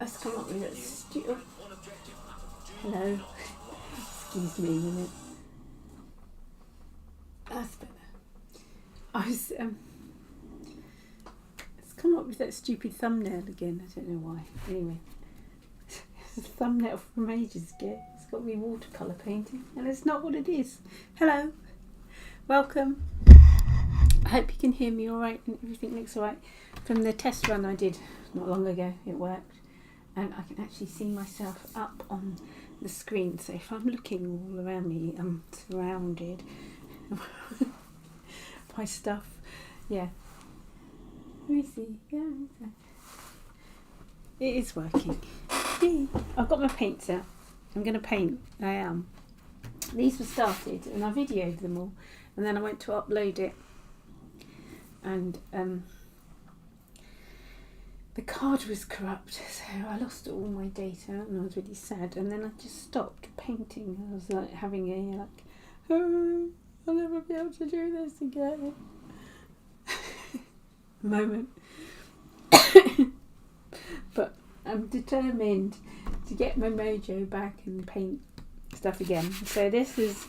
Let's come up with it. Hello. Excuse me a minute. That's better. I was let's come up with that stupid thumbnail again. I don't know why. Anyway. It's a thumbnail from ages ago. It's got me watercolour painting and it's not what it is. Hello. Welcome. I hope you can hear me alright and everything looks alright. From the test run I did not long ago, it worked. And I can actually see myself up on the screen. So if I'm looking all around me, I'm surrounded by stuff. Yeah. Let me see. Yeah. It is working. I've got my paints out. I'm going to paint. I am. These were started and I videoed them all. And then I went to upload it. And the card was corrupt, so I lost all my data and I was really sad. And then I just stopped painting. I was like having a oh, I'll never be able to do this again moment. But I'm determined to get my mojo back and paint stuff again. So this is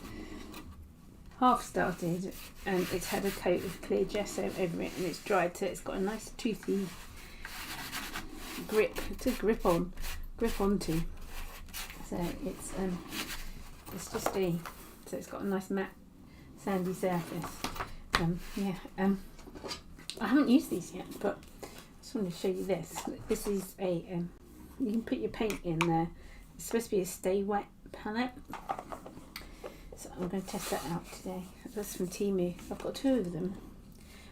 half started and it's had a coat of clear gesso over it and it's dried, so it's got a nice toothy grip to grip onto. So it's just so it's got a nice matte sandy surface. I haven't used these yet, but I just want to show you this. This is a you can put your paint in there. It's supposed to be a stay wet palette. So I'm going to test that out today. That's from Temu. I've got two of them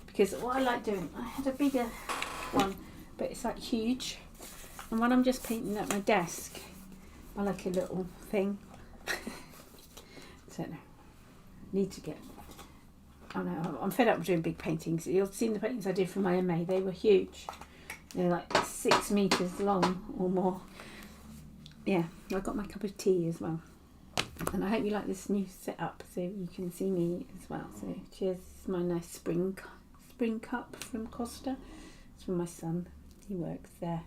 because what I like doing, I had a bigger one, but it's like huge. And when I'm just painting at my desk, I like a little thing. So no, need to get. Oh no, I'm fed up with doing big paintings. You'll see the paintings I did for my MA. They were huge. They're like 6 meters long or more. Yeah, I got my cup of tea as well. And I hope you like this new setup so you can see me as well. So here's my nice spring cup from Costa. It's from my son. He works there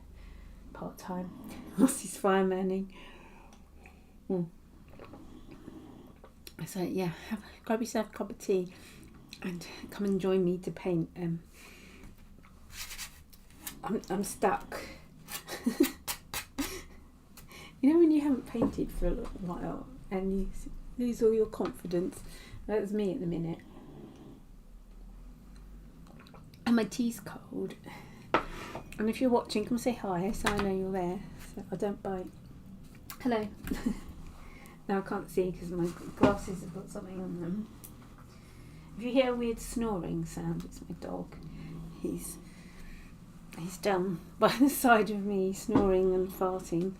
part-time whilst he's firemanning. So yeah, grab yourself a cup of tea and come and join me to paint. I'm stuck. You know when you haven't painted for a little while and you lose all your confidence? That's me at the minute. And my tea's cold. And if you're watching, come say hi so I know you're there, so I don't bite. Hello. Now I can't see because my glasses have got something on them. If you hear a weird snoring sound, it's my dog. He's down by the side of me, snoring and farting.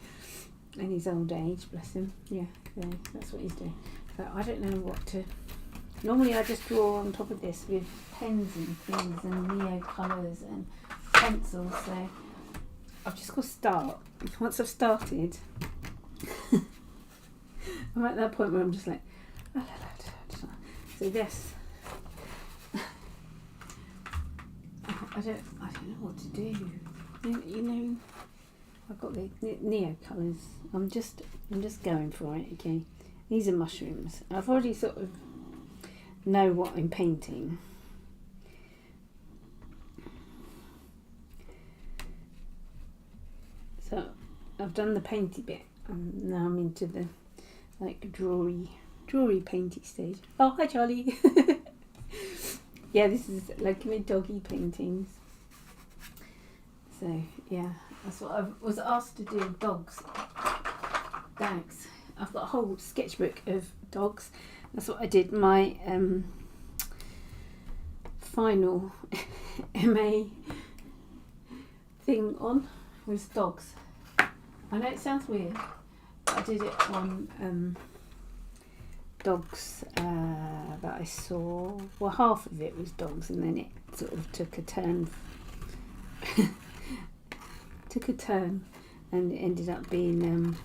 In his old age, bless him. Yeah, so that's what he's doing. So I don't know what to. Normally I just draw on top of this with pens and things and neo colours and pencils. So I've just got to start. Once I've started, I'm at that point where I'm just like, so this. I don't know what to do. You know. I've got the neo colours. I'm just going for it. Okay, these are mushrooms. I've already sort of know what I'm painting. So I've done the painty bit. Now I'm into the like drawery painty stage. Oh, hi Charlie. Yeah, this is like my doggy paintings. So yeah. That's what I was asked to do, dogs. I've got a whole sketchbook of dogs. That's what I did my final MA thing on, was dogs. I know it sounds weird, but I did it on dogs that I saw. Well, half of it was dogs and then it sort of took a turn. And it ended up being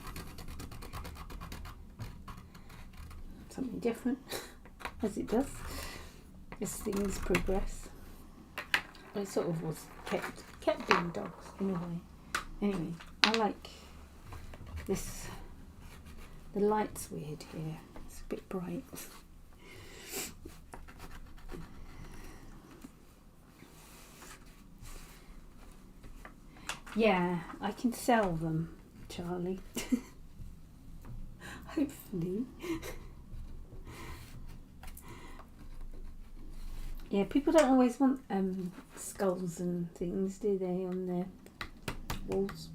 something different, as it does as things progress. But it sort of was kept being dogs in a way. Anyway, I like this. The light's weird here. It's a bit bright. Yeah, I can sell them, Charlie. Hopefully. Yeah, people don't always want skulls and things, do they, on their walls?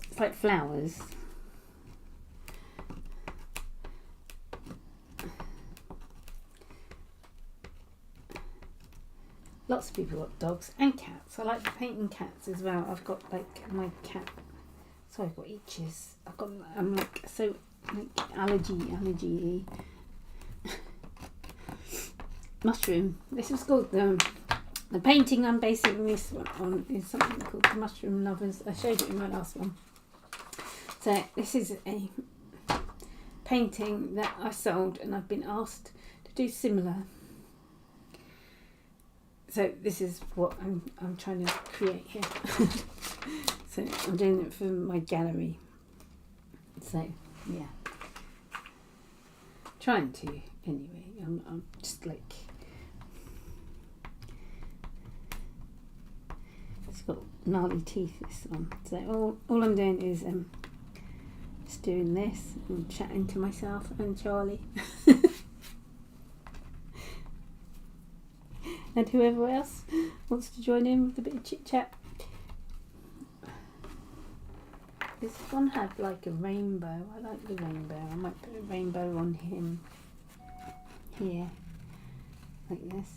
It's like flowers. Lots of people got dogs and cats. I like painting cats as well. I've got like my cat. So I've got itches. I've got like so like allergy. Mushroom. This was called the painting I'm basing this one on is something called the Mushroom Lovers. I showed it in my last one. So this is a painting that I sold, and I've been asked to do similar. So this is what I'm trying to create here. So I'm doing it for my gallery. So yeah, trying to anyway. I'm just like, it's got gnarly teeth, this one. So all I'm doing is just doing this and chatting to myself and Charlie. And whoever else wants to join in with a bit of chit chat. This one had like a rainbow. I like the rainbow. I might put a rainbow on him here, like this.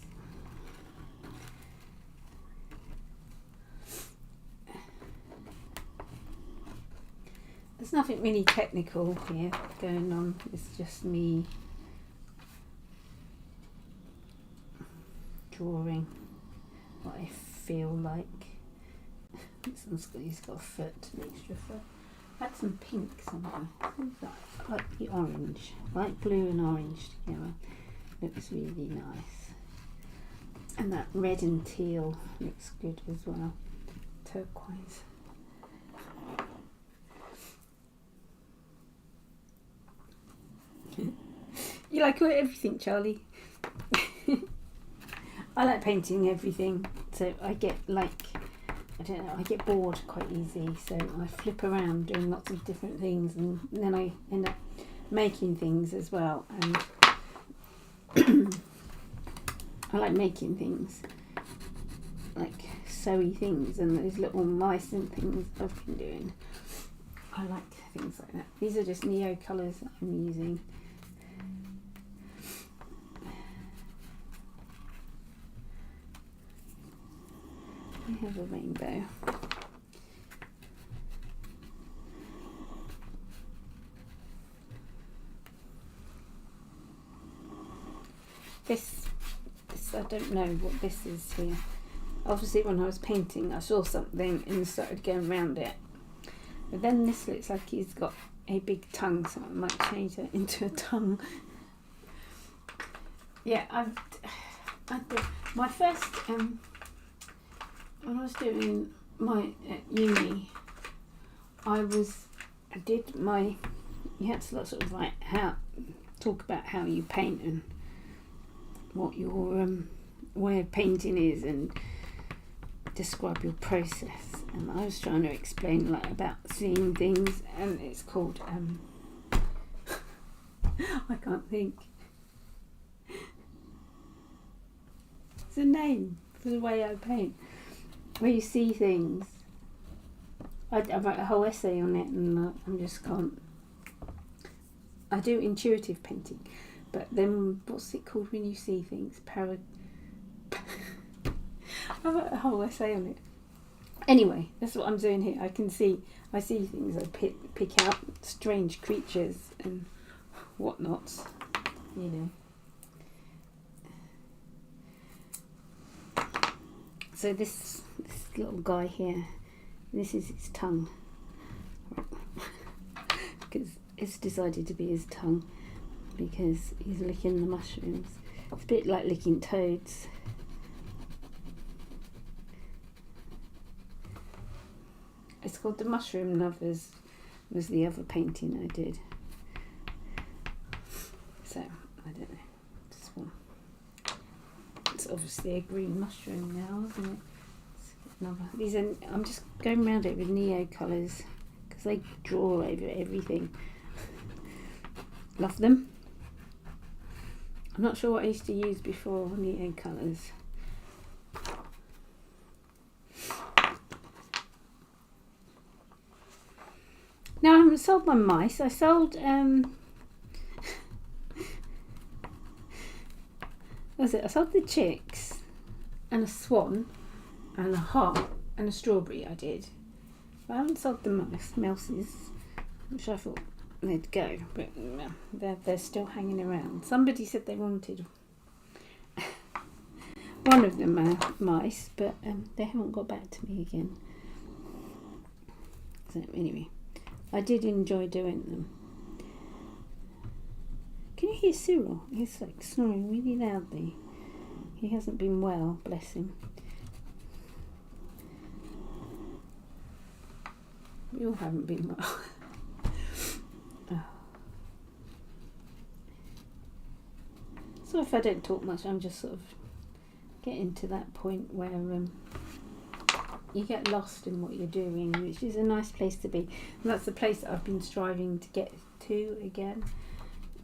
There's nothing really technical here going on. It's just me drawing what I feel like. He's got a foot, an extra foot. I had some pink somewhere. What's that? I like the orange, like blue and orange together. Looks really nice. And that red and teal looks good as well. Turquoise. You like everything, Charlie? I like painting everything, so I get like, I don't know, I get bored quite easy, so I flip around doing lots of different things, and then I end up making things as well. And I like making things, like sewy things, and those little mice and things I've been doing. I like things like that. These are just Neo colours that I'm using. I have a rainbow. This I don't know what this is here. Obviously when I was painting I saw something and started going around it. But then this looks like he's got a big tongue, so I might change it into a tongue. Yeah, my first when I was doing my uni, you had to sort of like talk about how you paint and what your way of painting is, and describe your process. And I was trying to explain like about seeing things, and it's called I can't think. It's a name for the way I paint. Where you see things. I wrote a whole essay on it, and I just can't. I do intuitive painting, but then what's it called when you see things? I wrote a whole essay on it. Anyway, that's what I'm doing here. I see things. I pick out strange creatures and whatnot, you know. So this little guy here, this is his tongue, because it's decided to be his tongue because he's licking the mushrooms. It's a bit like licking toads. called The Mushroom Lovers, was the other painting I did. So, I don't know. This one. It's obviously a green mushroom now, isn't it? These are, I'm just going around it with neo colours because they draw over everything. Love them. I'm not sure what I used to use before neo colours. Now I haven't sold my mice. I sold what was it? I sold the chicks and a swan and a heart and a strawberry. I did. I haven't sold the mouses, which I thought they'd go, but they're still hanging around. Somebody said they wanted one of the mice, but they haven't got back to me again. So anyway, I did enjoy doing them. Can you hear Cyril? He's like snoring really loudly. He hasn't been well, bless him. We all haven't been well. Oh. So if I don't talk much, I'm just sort of getting to that point where you get lost in what you're doing, which is a nice place to be. And that's the place that I've been striving to get to again,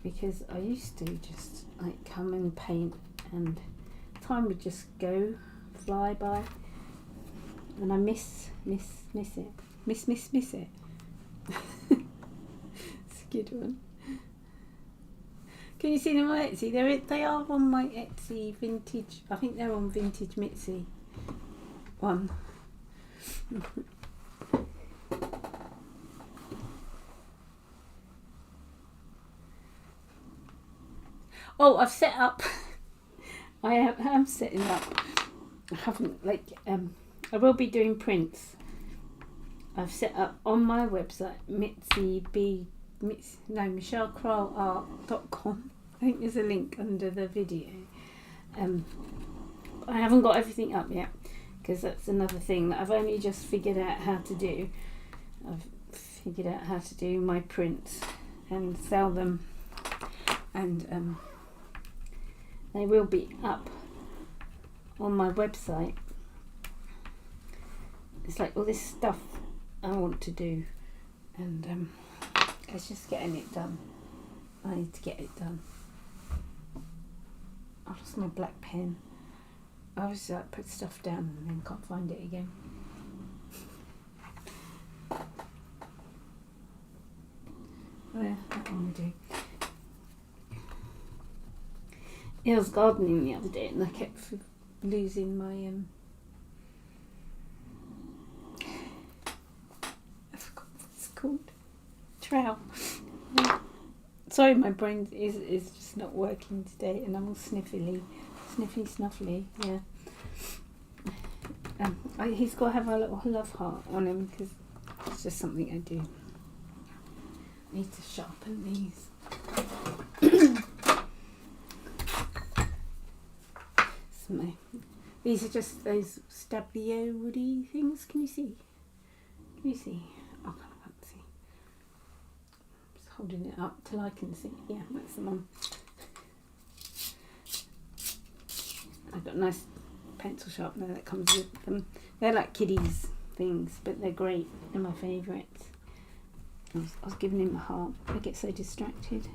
because I used to just like come and paint and time would just go, fly by, and I miss it. Miss it. It's a good one. Can you see them on Etsy? They are on my Etsy vintage. I think they're on vintage Mitsi one. Oh, I've set up. I am setting up. I haven't I will be doing prints. I've set up on my website michellekralart.com. I think there's a link under the video. I haven't got everything up yet because that's another thing that I've only just figured out how to do. I've figured out how to do my prints and sell them, and they will be up on my website. It's like all this stuff I want to do, and it's just getting it done. I need to get it done. I lost my black pen. I always put stuff down and then can't find it again. Yeah, that one we do. I was gardening the other day and I kept losing my I forgot what it's called. Trowel. Sorry, my brain is just not working today, and I'm all sniffly, snuffly. Yeah. He's got to have a little love heart on him because it's just something I do. I need to sharpen these. These are just those stabilo woody things. Can you see? Can you see? Oh, I can't see. I'm just holding it up till I can see. Yeah, that's the one. I've got a nice pencil sharpener that comes with them. They're like kiddies things, but they're great. They're my favourites. I was giving him a heart. I get so distracted.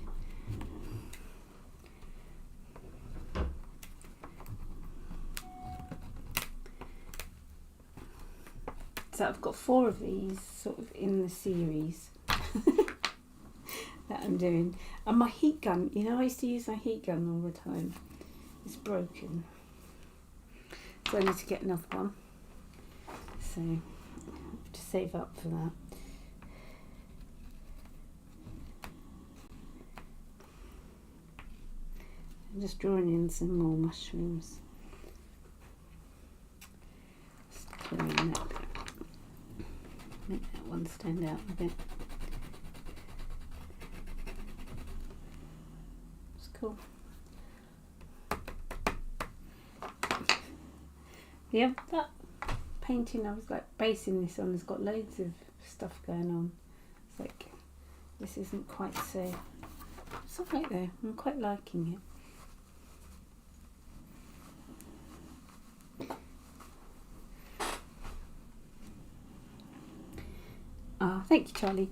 So I've got 4 of these sort of in the series that I'm doing. And my heat gun, you know, I used to use my heat gun all the time. It's broken. So I need to get another one. So I have to save up for that. I'm just drawing in some more mushrooms. Just clearing that bit. Make that one stand out a bit. It's cool. Yeah, that painting I was like basing this on has got loads of stuff going on. It's like, this isn't quite so, it's alright though, I'm quite liking it. Oh, thank you, Charlie.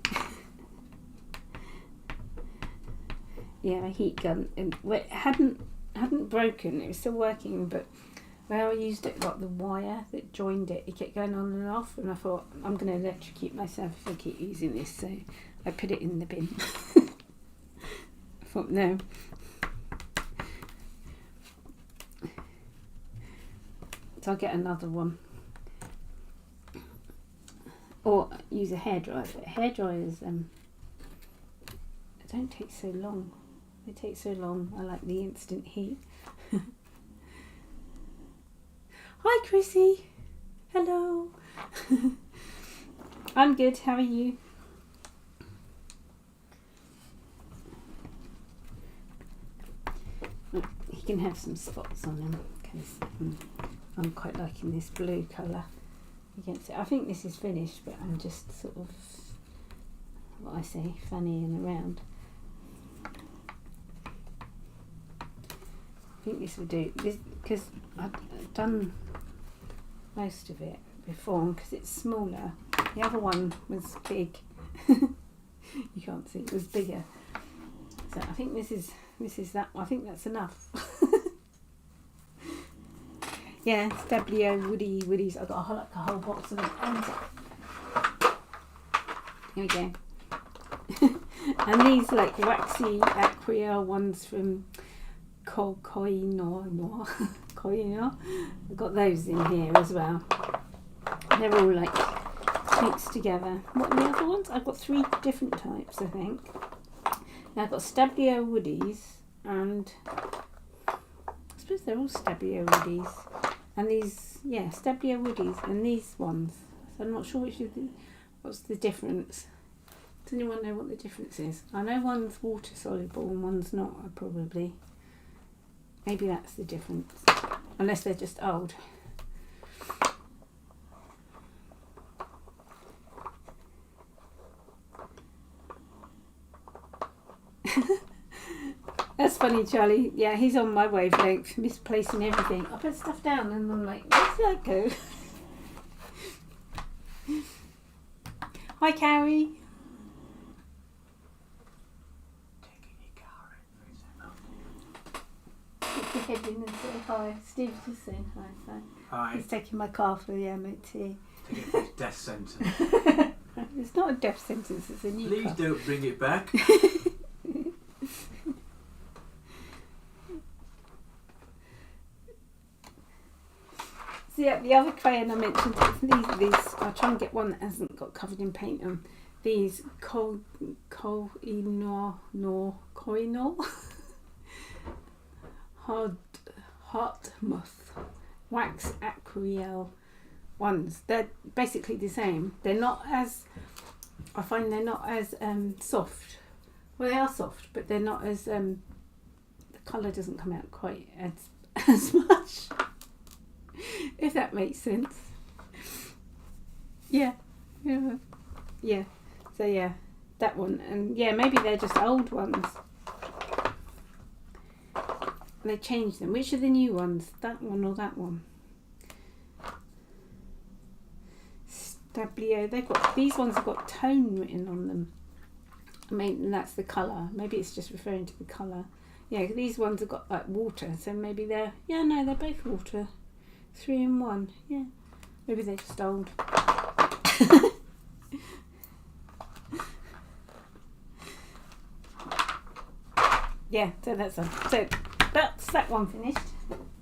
Yeah, my heat gun, it hadn't broken, it was still working, but where I used it, got the wire that joined it, it kept going on and off, and I thought, I'm going to electrocute myself if I keep using this, so I put it in the bin. I thought, no. So I'll get another one. Or use a hairdryer. But hairdryers don't take so long. They take so long. I like the instant heat. Hi Chrissy. Hello. I'm good. How are you? He can have some spots on him because I'm quite liking this blue colour against it. I think this is finished, but I'm just sort of, what I say, fannying around. I think this will do, this because I've done most of it before, because it's smaller. The other one was big. You can't see, it was bigger. So I think this is that. I think that's enough. Yeah, Stabilo Woodies. I've got like a whole box of them. And here we go. And these like waxy acrylic ones from Koino. I've got those in here as well. They're all like mixed together. What are the other ones? I've got 3 different types, I think. Now I've got Stabilo Woodies, and I suppose they're all Stabilo Woodies. And these, yeah, Stabilo Woodies, and these ones. So I'm not sure what's the difference. Does anyone know what the difference is? I know one's water soluble and one's not, probably. Maybe that's the difference. Unless they're just old. That's funny, Charlie. Yeah, he's on my wavelength, misplacing everything. I put stuff down and I'm like, where did that go? Hi, Carrie. Put your head in and say hi. Steve's just saying hi. Hi. He's taking my car for the MOT. Taking it for a death sentence. It's not a death sentence, it's a new Please car. don't bring it back. So yeah, the other crayon I mentioned is these. I'll try and get one that hasn't got covered in paint on. These Koino Hartmouth wax acrylic ones. They're basically the same. They're not as, I find they're not as soft. Well, they are soft, but they're not as the colour doesn't come out quite as much. If that makes sense. Yeah. So yeah, that one, and yeah, maybe they're just old ones. They changed them. Which are the new ones? That one or that one? Stabilo. These ones have got tone written on them. I mean, that's the colour. Maybe it's just referring to the colour. Yeah, these ones have got like water, so maybe they're they're both water. 3 in 1. Yeah. Maybe they're just old. Yeah, so that's one. So that's that one finished.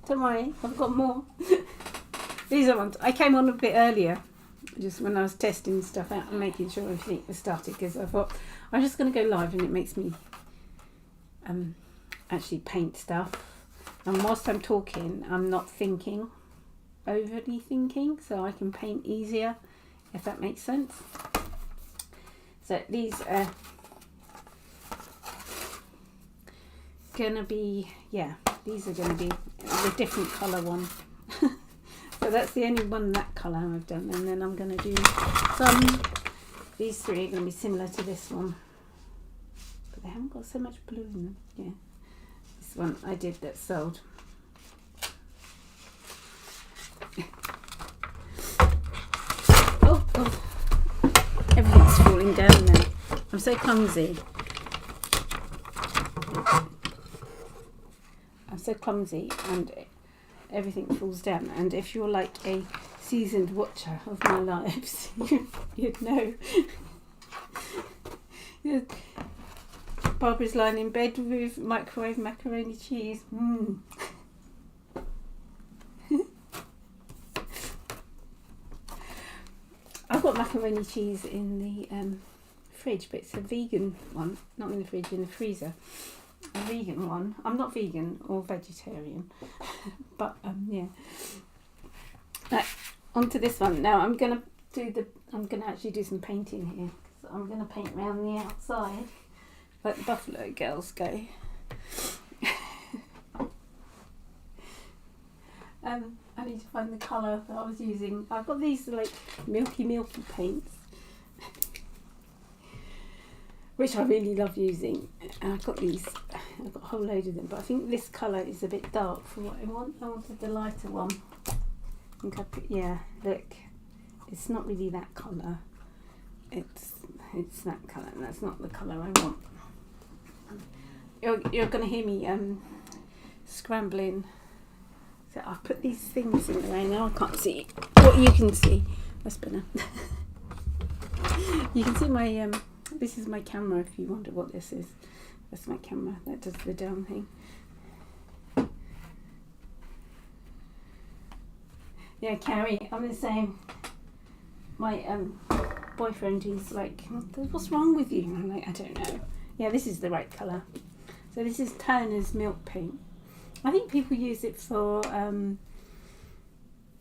Don't worry, I've got more. These are ones. I came on a bit earlier, just when I was testing stuff out and making sure everything was started, because I thought I'm just going to go live and it makes me actually paint stuff. And whilst I'm talking, I'm not overly thinking, so I can paint easier, if that makes sense. So these are gonna be, these are gonna be the different colour one. So that's the only one that colour I've done, and then I'm gonna do some these three are going to be similar to this one, but they haven't got so much blue in them. Yeah, this one I did that sold. Oh, oh, everything's falling down now. I'm so clumsy. I'm so clumsy and everything falls down. And if you're like a seasoned watcher of my lives, you'd know. Barbara's lying in bed with microwave macaroni cheese. I've got macaroni cheese in the fridge, but it's a vegan one, not in the fridge, in the freezer. A vegan one. I'm not vegan or vegetarian, but yeah. Right, onto this one. Now I'm gonna actually do some painting here. So I'm gonna paint around the outside, like the Buffalo girls go. I need to find the colour that I was using. I've got these like milky paints, which I really love using. And I've got these, I've got a whole load of them, but I think this colour is a bit dark for what I want. I wanted the lighter one. I think yeah, look, it's not really that colour. It's that colour, and that's not the colour I want. You're going to hear me scrambling. So I've put these things in the way now. I can't see what you can see. My spinner. You can see my this is my camera. If you wonder what this is, that's my camera. That does the down thing. Yeah, Carrie, I'm the same. My boyfriend, he's like, "What's wrong with you?" And I'm like, "I don't know." Yeah, this is the right colour. So this is Turner's Milk Paint. I think people use it for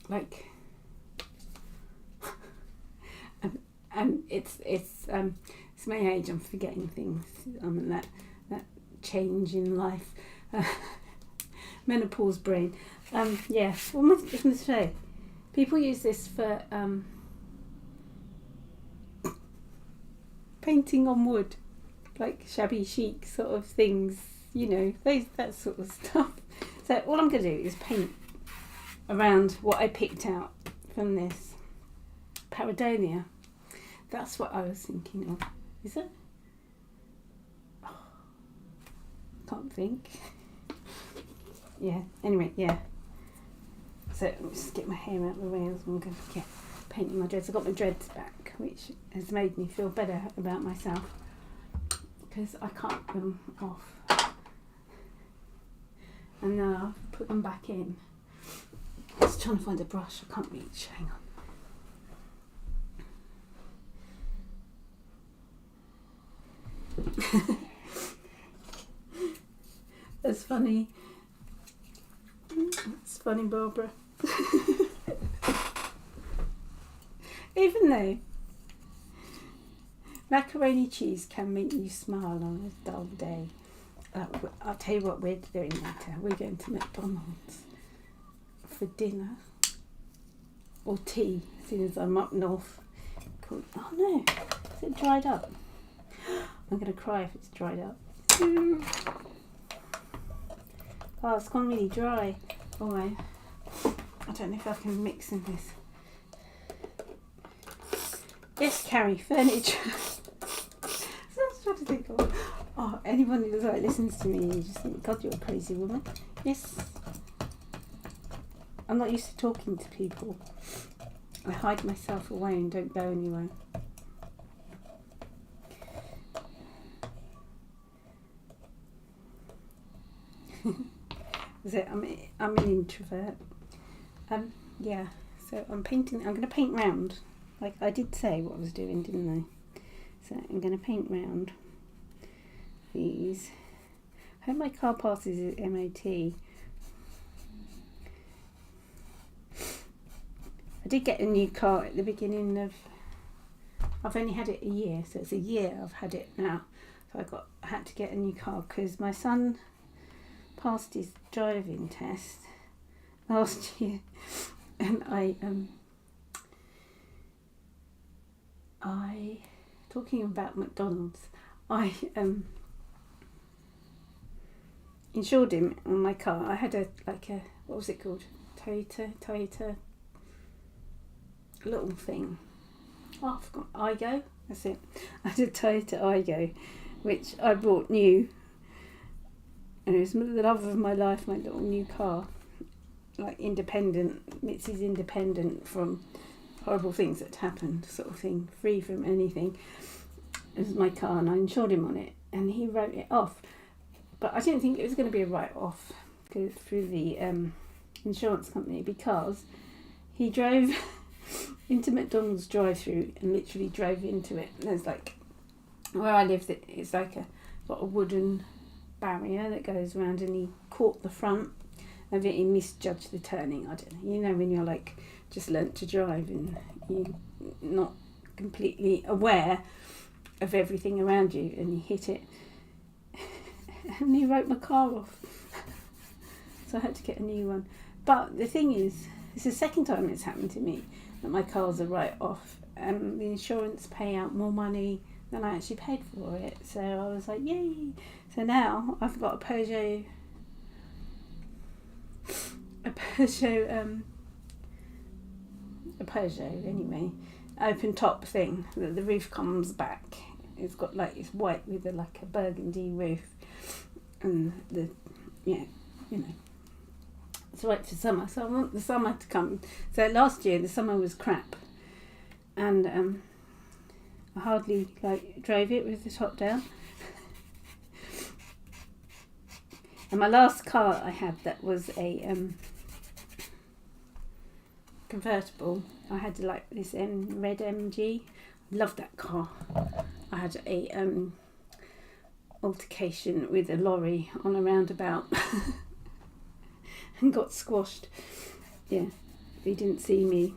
like, and it's my age. I'm forgetting things. That change in life, menopause brain. Yeah. What am I going to say? People use this for painting on wood, like shabby chic sort of things. You know, that sort of stuff. So all I'm going to do is paint around what I picked out from this Paradonia. That's what I was thinking of. Is it? Oh, can't think. Yeah, anyway, yeah. So let me just get my hair out of the way as I'm going to get painting my dreads. I got my dreads back, which has made me feel better about myself because I can't put them off. And now I've put them back in. I was trying to find a brush, I can't reach, hang on. That's funny. It's funny, Barbara. Even though macaroni cheese can make you smile on a dull day. I'll tell you what we're doing later. We're going to McDonald's for dinner or tea, as soon as I'm up north. Cool. Oh no, is it dried up? I'm going to cry if it's dried up. Oh, it's gone really dry. Oh, I don't know if I can mix in this. Yes, Carrie, furniture. So I was trying to think of. Oh, anyone who listens to me, you just think, God, you're a crazy woman. Yes. I'm not used to talking to people. I hide myself away and don't go anywhere. Is it? I'm an introvert. Yeah. So I'm painting. I'm going to paint round. Like I did say what I was doing, didn't I? So I'm going to paint round these. I hope my car passes its MOT. I did get a new car at the beginning of. I've only had it a year, so it's a year I've had it now. So I had to get a new car because my son passed his driving test last year, and I talking about McDonald's, I insured him on my car. I had a what was it called? Toyota little thing. Oh, I forgot. Igo. That's it. I had a Toyota Igo, which I bought new. And it was the love of my life, my little new car. Like independent, Mitsi's independent from horrible things that happened, sort of thing, free from anything. It was my car and I insured him on it and he wrote it off. But I didn't think it was going to be a write-off through the insurance company, because he drove into McDonald's drive-through and literally drove into it. And there's like, where I live, it's like got a wooden barrier that goes around, and he caught the front of it. He misjudged the turning. I don't know. You know when you're like just learnt to drive and you're not completely aware of everything around you, and he hit it and he wrote my car off. So I had to get a new one. But the thing is, it's the second time it's happened to me that my car's a write-off, and the insurance pay out more money than I actually paid for it. So I was like, yay! So now I've got a Peugeot anyway, open top thing that the roof comes back. It's got like, it's white with like a burgundy roof, and it's right for summer. So I want the summer to come. So last year the summer was crap, and I hardly drove it with the top down. And my last car I had, that was a convertible. I had this red MG. Loved that car. I had a altercation with a lorry on a roundabout and got squashed. Yeah, he didn't see me.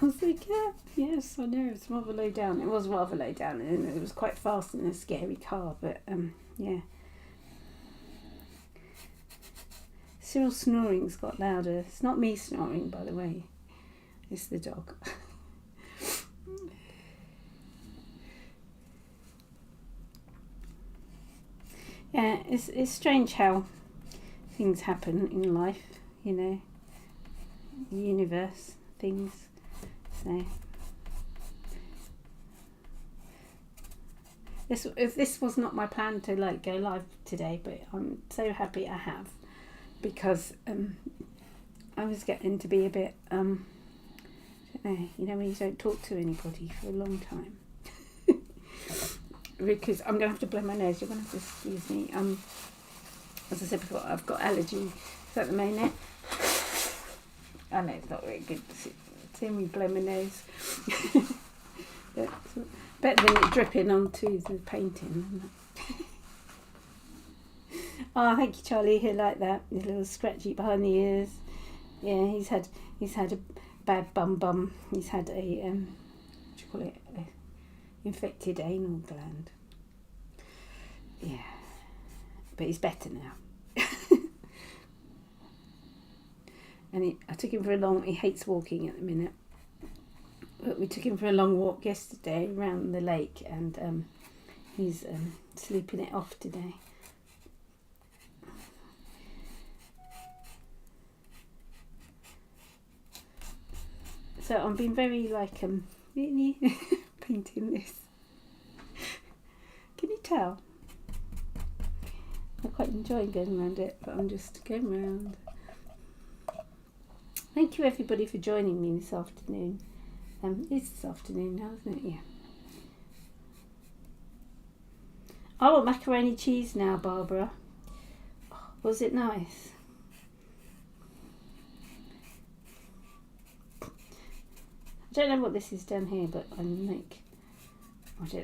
I was like, yeah, yes, I know, it's rather low down. It was rather low down, and it was quite fast and a scary car, but yeah. Cyril's snoring's got louder. It's not me snoring, by the way. It's the dog. Yeah, it's strange how things happen in life, you know, the universe, things. So this was not my plan to go live today, but I'm so happy I have, because I was getting to be a bit I don't know, you know, when you don't talk to anybody for a long time. Because I'm going to have to blow my nose. You're going to have to excuse me. As I said before, I've got allergies at the moment. I know it's not very good to see me blow my nose. But better than it dripping onto the painting. Oh, thank you, Charlie. He like that. His little scratchy behind the ears. Yeah, he's had a bad bum. He's had a what do you call it? Infected anal gland. Yeah, but he's better now. And I took him for a long. He hates walking at the minute, but we took him for a long walk yesterday around the lake, and he's sleeping it off today. So I'm being very painting this. Can you tell? I quite enjoy going around it, but I'm just going around. Thank you everybody for joining me this afternoon. It's this afternoon now, isn't it? Yeah. I want macaroni cheese now, Barbara. Oh, was it nice? I don't know what this is down here, but I don't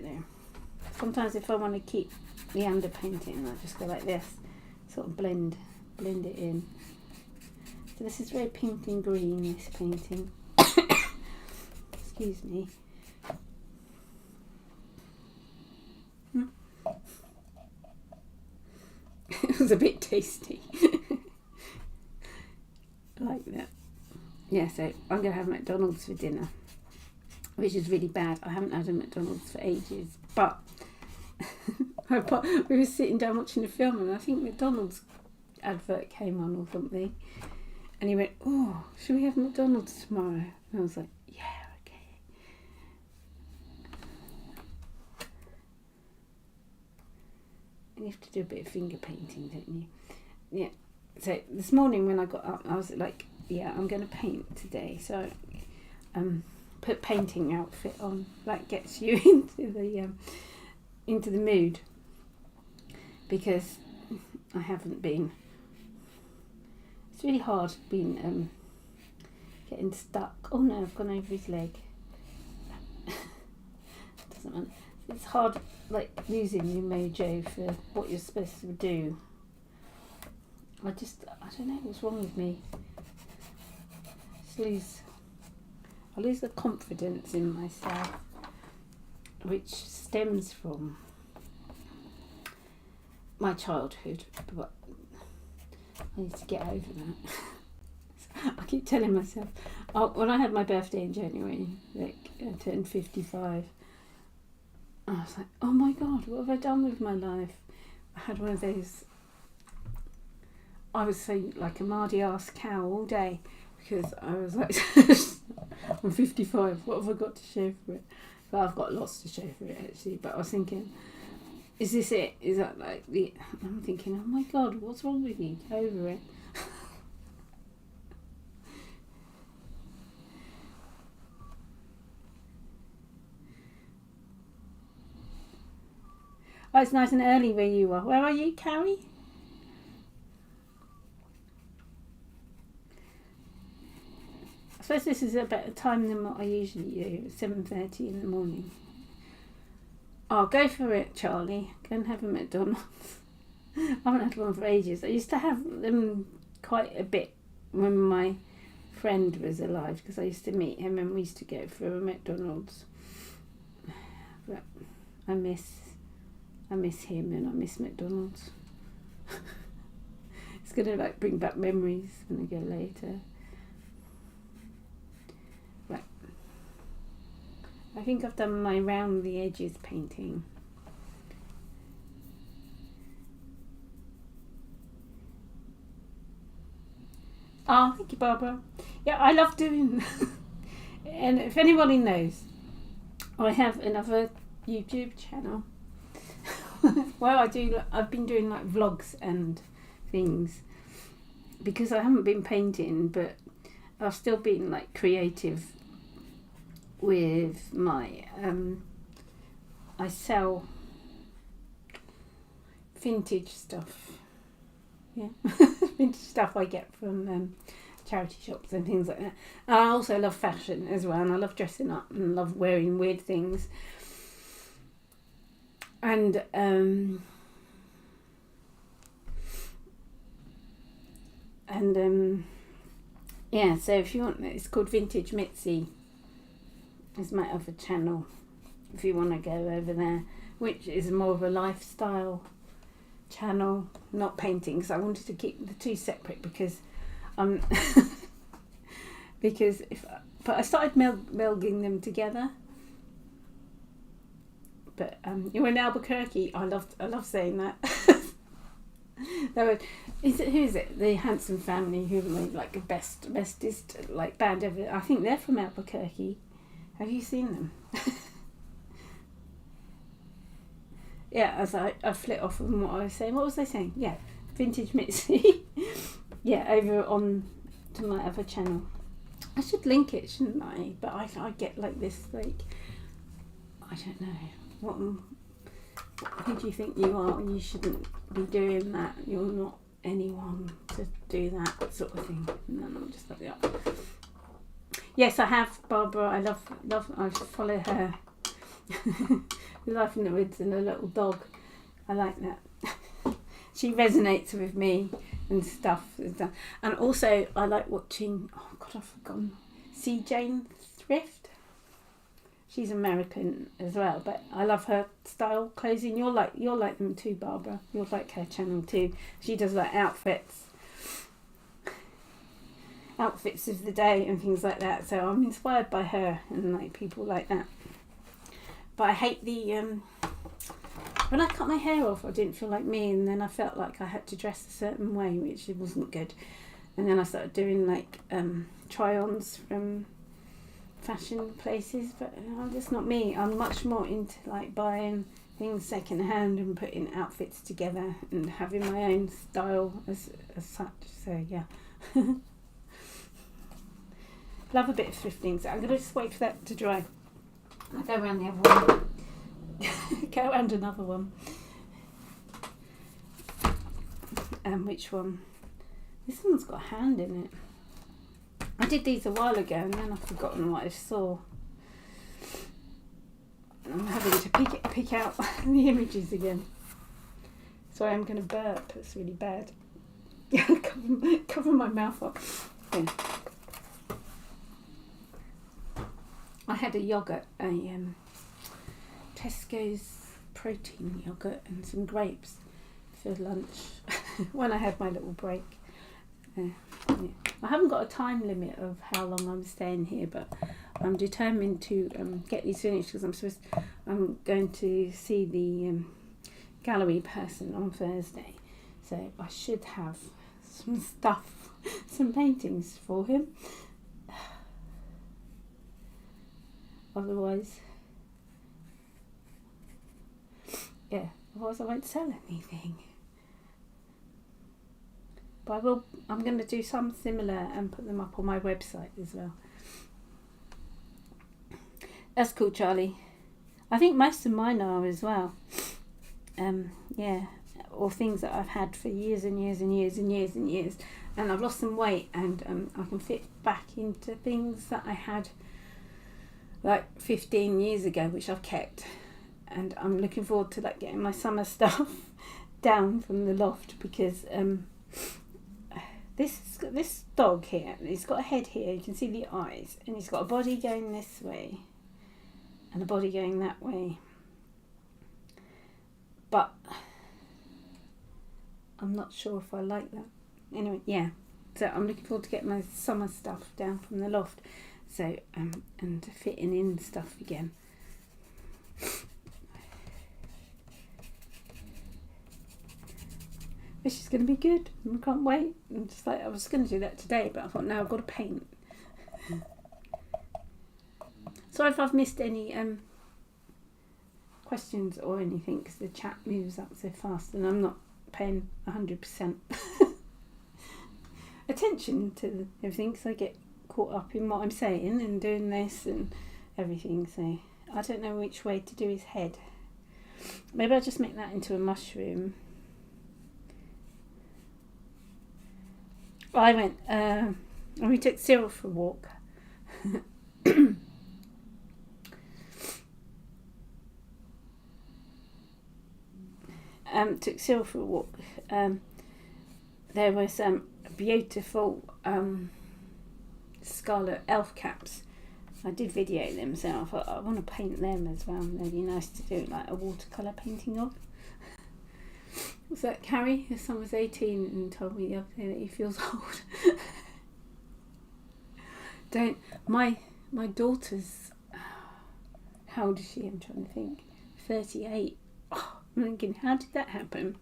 know. Sometimes if I want to keep the underpainting, I just go like this, sort of blend it in. So this is very pink and green, this painting. Excuse me. It was a bit tasty. Like that. Yeah, so I'm going to have McDonald's for dinner. which is really bad. I haven't had a McDonald's for ages, but we were sitting down watching a film, and I think McDonald's advert came on or something, and he went, "Oh, should we have McDonald's tomorrow?" And I was like, "Yeah, okay." And you have to do a bit of finger painting, don't you? Yeah. So this morning when I got up, I was like, "Yeah, I'm going to paint today." So, put painting outfit on. That gets you into the mood, because I haven't been. It's really hard being getting stuck. Oh no, I've gone over his leg. Doesn't matter. It's hard, like, losing your mojo for what you're supposed to do. I don't know what's wrong with me. I lose the confidence in myself, which stems from my childhood, but I need to get over that. I keep telling myself, when I had my birthday in January, like I turned 55, I was like, oh my God, what have I done with my life? I had one of those, I was so like a mardy ass cow all day, because I was like, I'm 55, what have I got to show for it? But I've got lots to show for it actually, but I was thinking, is this it? Is that like the... I'm thinking, oh my God, what's wrong with you? Get over it. Oh, it's nice and early where you are. Where are you, Carrie? I suppose this is a better time than what I usually do, 7:30 in the morning. Oh, go for it, Charlie. Go and have a McDonald's. I haven't had one for ages. I used to have them quite a bit when my friend was alive, because I used to meet him and we used to go for a McDonald's. But I miss him and I miss McDonald's. It's gonna like bring back memories when I go later. Right. I think I've done my round the edges painting. Oh, thank you, Barbara. Yeah, I love doing and if anybody knows, I have another YouTube channel where I've been doing like vlogs and things, because I haven't been painting, but I've still been like creative with my I sell vintage stuff. Yeah. Vintage stuff I get from charity shops and things like that. And I also love fashion as well, and I love dressing up and love wearing weird things. And yeah, so if you want, it's called Vintage Mitsi. It's my other channel if you want to go over there, which is more of a lifestyle channel, not painting, because I wanted to keep the two separate, because but I started melding them together. But you're in Albuquerque. I love saying that. Who is it? The Hanson family, who made like the bestest like band ever. I think they're from Albuquerque. Have you seen them? Yeah, as I flit off from what I was saying. What was I saying? Yeah, Vintage Mitzi. Yeah, over on to my other channel. I should link it, shouldn't I? But I get like this, like, I don't know. Who do you think you are? You shouldn't be doing that. You're not anyone to do that sort of thing. And then I'm just like, yeah. Yes, I have, Barbara. I love. I follow her. Life in the Woods and a little dog. I like that. She resonates with me and stuff. And also, I like watching. Oh God, I've forgotten. C. Jane Thrift. She's American as well, but I love her style clothing. You'll like them too, Barbara. You'll like her channel too. She does like outfits. outfits of the day and things like that. So I'm inspired by her and like people like that. But I hate the when I cut my hair off, I didn't feel like me, and then I felt like I had to dress a certain way, which wasn't good. And then I started doing like try-ons from fashion places, but that's not me. I'm much more into like buying things second hand and putting outfits together and having my own style as such. So yeah. Love a bit of thrifting, so I'm going to just wait for that to dry. I'll go around the other one. Go around another one. Which one? This one's got a hand in it. I did these a while ago and then I've forgotten what I saw. I'm having to pick out the images again. Sorry, I'm going to burp. It's really bad. cover my mouth up. Okay. I had a yoghurt, a Tesco's protein yoghurt and some grapes for lunch when I had my little break. Yeah. I haven't got a time limit of how long I'm staying here, but I'm determined to get these finished because I'm going to see the gallery person on Thursday, so I should have some stuff, some paintings for him. Otherwise I won't sell anything. But I'm going to do some similar and put them up on my website as well. That's cool, Charlie. I think most of mine are as well. Or things that I've had for years and years and years and years and years. And I've lost some weight and I can fit back into things that I had like 15 years ago, which I've kept. And I'm looking forward to like getting my summer stuff down from the loft because this dog here, he's got a head here, you can see the eyes, and he's got a body going this way and a body going that way. But I'm not sure if I like that. Anyway, yeah. So I'm looking forward to getting my summer stuff down from the loft. So and fitting in stuff again. This is going to be good. I can't wait. I'm just like, I was going to do that today, but I thought, no, I've got to paint. Sorry if I've missed any questions or anything, because the chat moves up so fast and I'm not paying 100% attention to everything, because I get caught up in what I'm saying and doing this and everything. So I don't know which way to do his head. Maybe I'll just make that into a mushroom. I went and we took Cyril for a walk. Took Cyril for a walk. There was some beautiful scarlet elf caps. I did video them, so I thought I want to paint them as well. They'd be nice to do like a watercolour painting of. Was that Carrie? His son was 18 and told me the other day that he feels old. My daughter's, how old is she? I'm trying to think. 38. Oh, I'm thinking, how did that happen?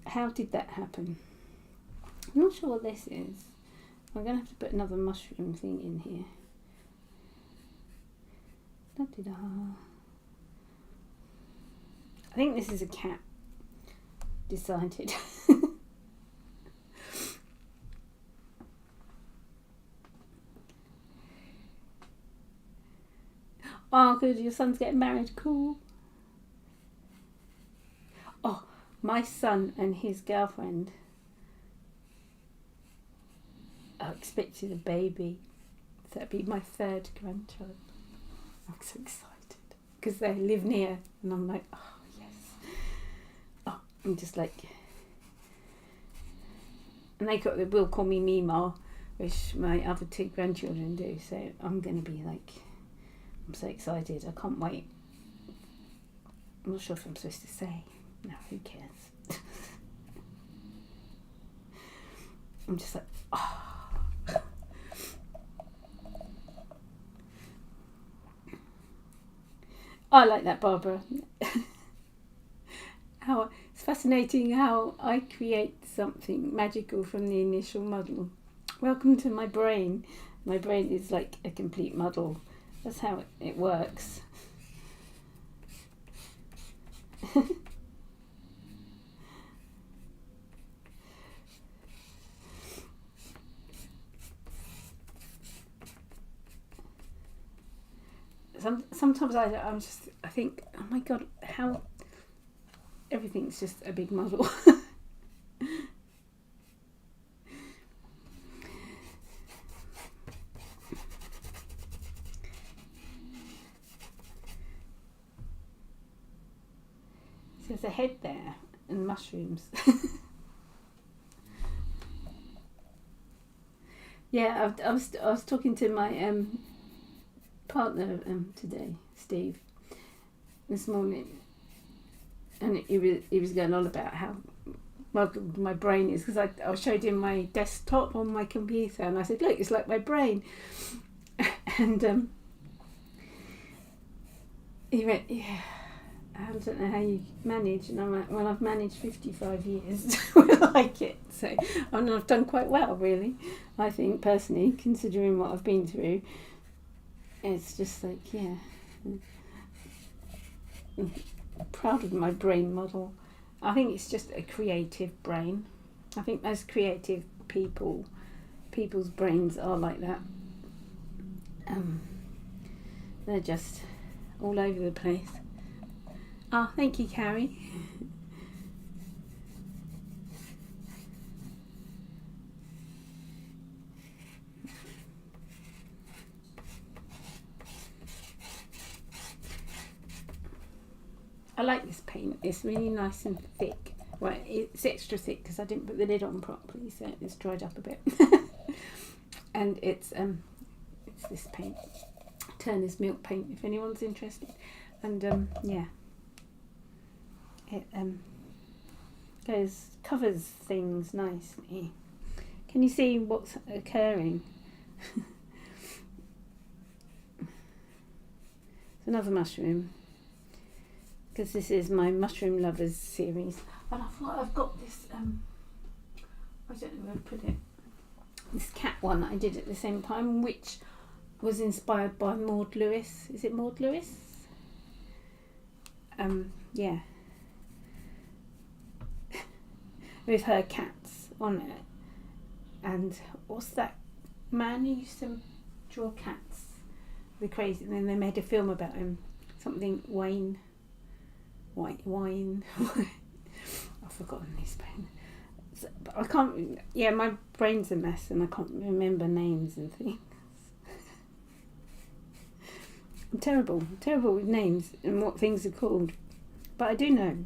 How did that happen? I'm not sure what this is. I'm going to have to put another mushroom thing in here. Da-da-da. I think this is a cat. Decided. Oh, good, your son's getting married. Cool. Oh, my son and his girlfriend are expecting a baby. So that'd be my third grandchild. I'm so excited because they live near, and I'm like, oh yes. Oh, I'm just like, and they will call me Mima, which my other two grandchildren do. So I'm gonna be like, I'm so excited. I can't wait. I'm not sure if I'm supposed to say. No, who cares? I'm just like, oh. I like that, Barbara. How it's fascinating how I create something magical from the initial model. Welcome to my brain. My brain is like a complete muddle. That's how it works. Sometimes I think, oh my god, how everything's just a big muddle. There's a head there and mushrooms. Yeah, I was talking to my partner today, Steve, this morning, and he was going on about how muddled my brain is, because I showed him my desktop on my computer, and I said, look, it's like my brain. And he went, yeah, I don't know how you manage. And I'm like, well, I've managed 55 years. I like it. So I've done quite well, really, I think, personally, considering what I've been through. It's just like, yeah, I'm proud of my brain model. I think it's just a creative brain. I think most creative people's brains are like that. They're just all over the place. Oh, thank you, Carrie. I like this paint. It's really nice and thick. Well, it's extra thick because I didn't put the lid on properly, so it's dried up a bit. And it's this paint, Turner's Milk paint, if anyone's interested. And yeah, it covers things nicely. Can you see what's occurring? It's another mushroom, because this is my Mushroom Lovers series. And I thought I've got this, I don't know where I put it, this cat one that I did at the same time, which was inspired by Maud Lewis. Is it Maud Lewis? Yeah. With her cats on it. And what's that man who used to draw cats? The crazy, and then they made a film about him. Something Wayne. I've forgotten his name. But I can't. Yeah, my brain's a mess, and I can't remember names and things. I'm terrible with names and what things are called, but I do know.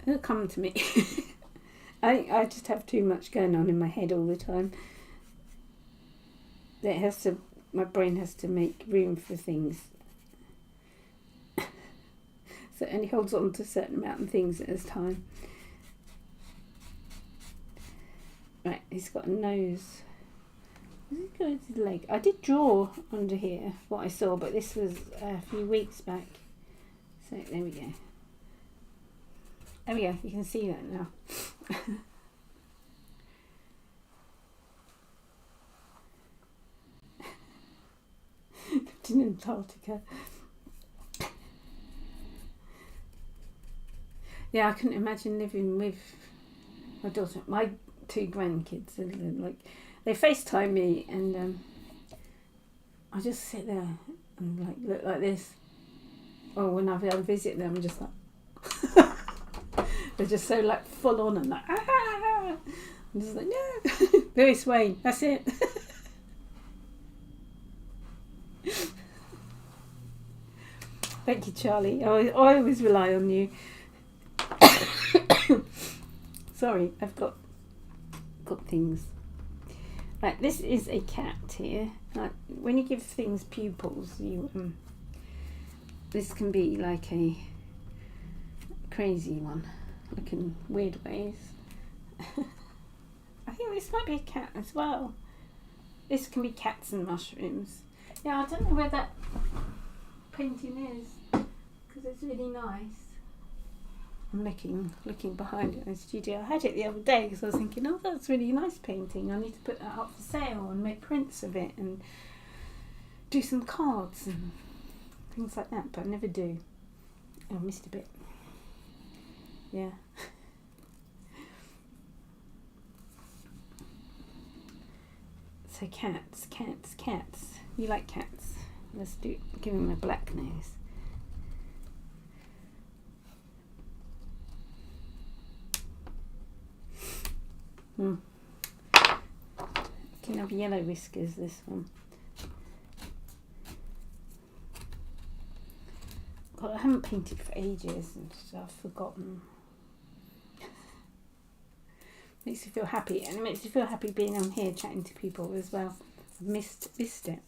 It'll come to me. I think I just have too much going on in my head all the time. My brain has to make room for things. So it only holds on to a certain amount of things at a time. Right, he's got a nose. Where's he got his leg? I did draw under here what I saw, but this was a few weeks back. So there we go. There we go, you can see that now. In Antarctica. Yeah, I couldn't imagine living with my daughter. My two grandkids, like, they FaceTime me, and I just sit there and like look like this. Or when I visit them, I'm just like they're just so like full on and like I'm just like, no. Very Swain, that's it. Thank you, Charlie. I always rely on you. Sorry, I've got things. Right, this is a cat here. Like, when you give things pupils, you this can be like a crazy one, like in weird ways. I think this might be a cat as well. This can be cats and mushrooms. Yeah, I don't know where that painting is because it's really nice. I'm looking behind it in the studio. I had it the other day because I was thinking, oh, that's a really nice painting. I need to put that up for sale and make prints of it and do some cards and things like that, but I never do. Oh, I missed a bit. Yeah. So cats. You like cats? Let's give him a black nose. Can have yellow whiskers, this one. God, I haven't painted for ages and I've forgotten. Makes you feel happy, and it makes you feel happy being on here chatting to people as well. I've missed it.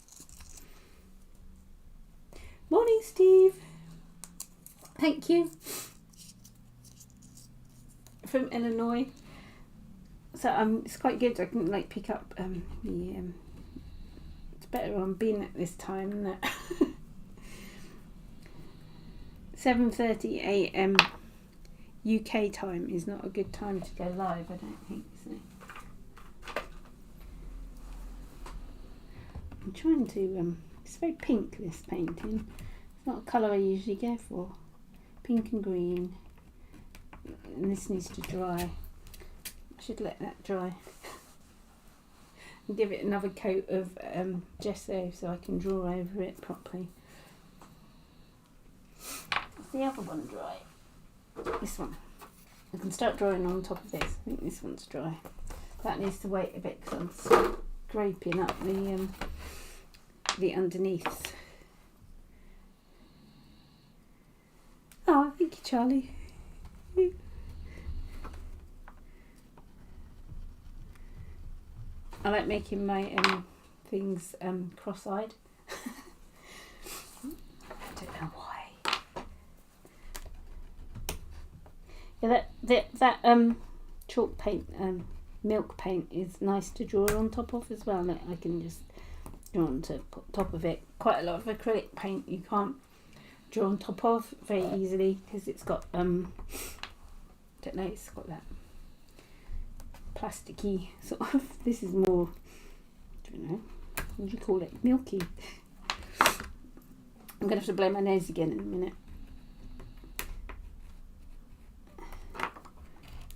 Morning, Steve. Thank you. From Illinois. So it's quite good. I can like pick up it's better on being at this time, isn't it? 7:30 a.m. UK time is not a good time to go live, I don't think so. I'm trying to it's very pink, this painting. It's not a colour I usually go for. Pink and green. And this needs to dry. I should let that dry. And give it another coat of gesso so I can draw over it properly. Is the other one dry? This one. I can start drawing on top of this. I think this one's dry. That needs to wait a bit because I'm scraping up the underneath. Oh, thank you, Charlie. I like making my things cross-eyed. I don't know why. Yeah, that chalk paint, milk paint is nice to draw on top of as well. Like I can just draw on top of it. Quite a lot of acrylic paint you can't draw on top of very easily because it's got don't know, it's got that plasticky sort of. This is more, I don't know, what do you call it? Milky. I'm gonna have to blow my nose again in a minute.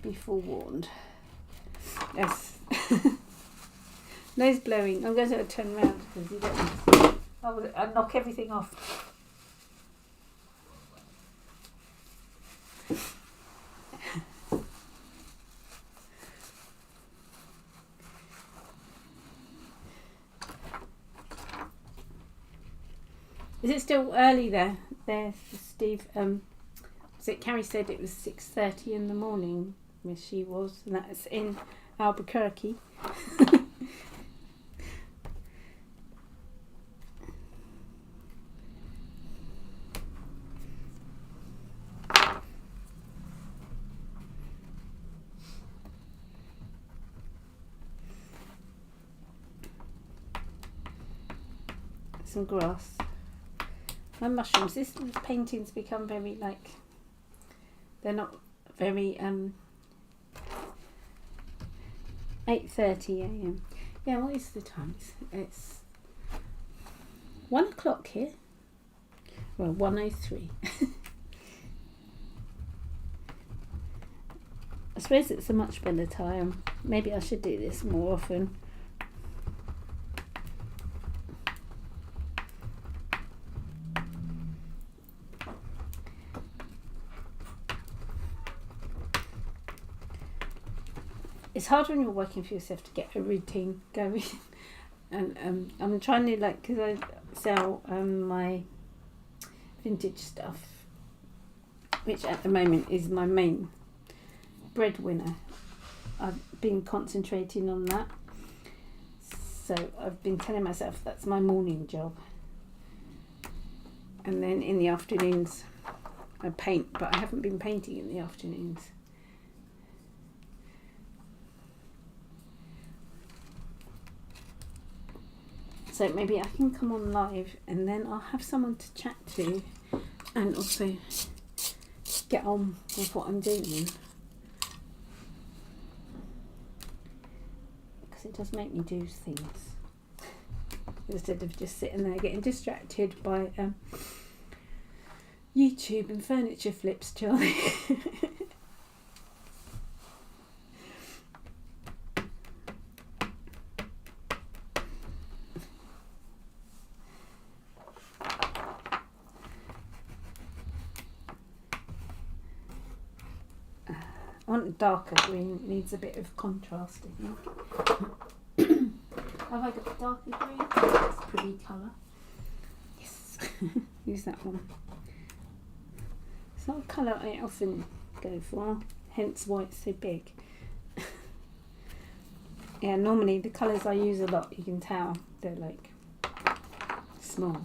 Be forewarned. Yes. Nose blowing. I'm going to turn around because you don't. I'll knock everything off. Is it still early there, Steve? Was it Carrie said it was 6:30 in the morning? Yes, she was, and that's in Albuquerque. Some grass. My mushrooms. This painting's become very like. They're not very 8:30 a.m. Yeah, what is the time? It's 1 o'clock here. Well, 1:03. I suppose it's a much better time. Maybe I should do this more often. It's hard when you're working for yourself to get a routine going, and I'm trying to because I sell my vintage stuff, which at the moment is my main breadwinner. I've been concentrating on that, so I've been telling myself that's my morning job, And then in the afternoons I paint, but I haven't been painting in the afternoons. So maybe I can come on live and then I'll have someone to chat to and also get on with what I'm doing. Because it does make me do things instead of just sitting there getting distracted by YouTube and furniture flips, Charlie. I want a darker green, it needs a bit of contrast, I think. Have I got darker green? That's a pretty colour. Yes, use that one. It's not a colour I often go for, hence why it's so big. Yeah, normally the colours I use a lot, you can tell, they're like small.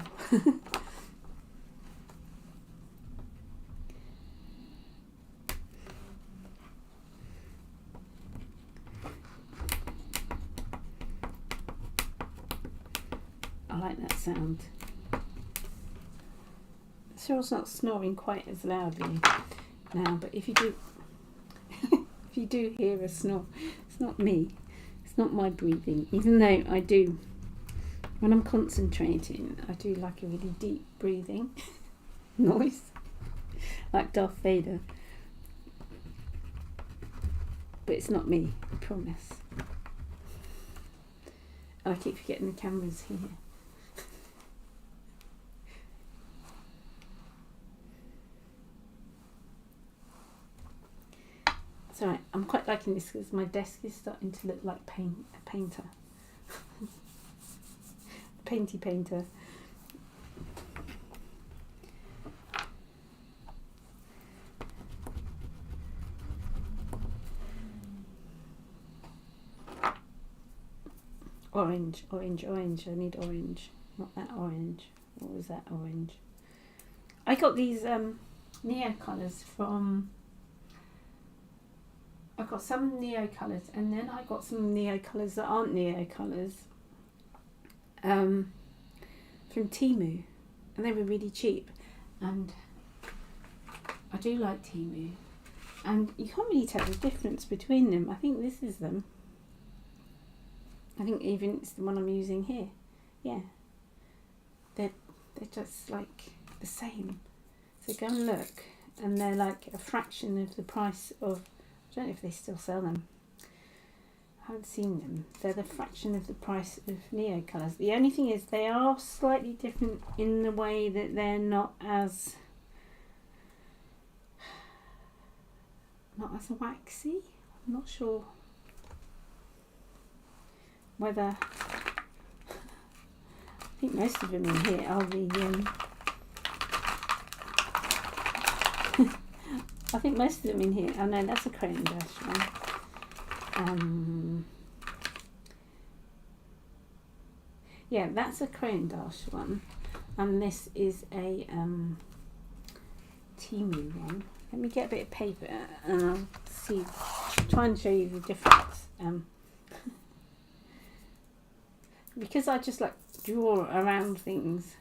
I like that sound. Cheryl's not snoring quite as loudly now, but if you do if you do hear a snore, it's not me. It's not my breathing. Even though I do, when I'm concentrating, I do like a really deep breathing noise, like Darth Vader. But it's not me, I promise. I keep forgetting the camera's here. It's alright, I'm quite liking this because my desk is starting to look like a painter. Painty painter. Orange, orange, orange. I need orange. Not that orange. What was that orange? I got these Neo colours from... I got some Neo colours and then I got some Neo colours that aren't Neo colours from Temu, and they were really cheap, and I do like Temu, and you can't really tell the difference between them. I think this is them. I think even it's the one I'm using here. Yeah, they're just like the same. So go and look, and they're like a fraction of the price of... I don't know if they still sell them. I haven't seen them. They're the fraction of the price of Neo colours. The only thing is they are slightly different in the way that they're not as waxy. I'm not sure whether... I think most of them in here are the I think most of them in here... Oh no, that's a Crayon Dash one. Yeah, that's a Crayon Dash one. And this is a Temu one. Let me get a bit of paper and I'll see, try and show you the difference. Because I just like draw around things.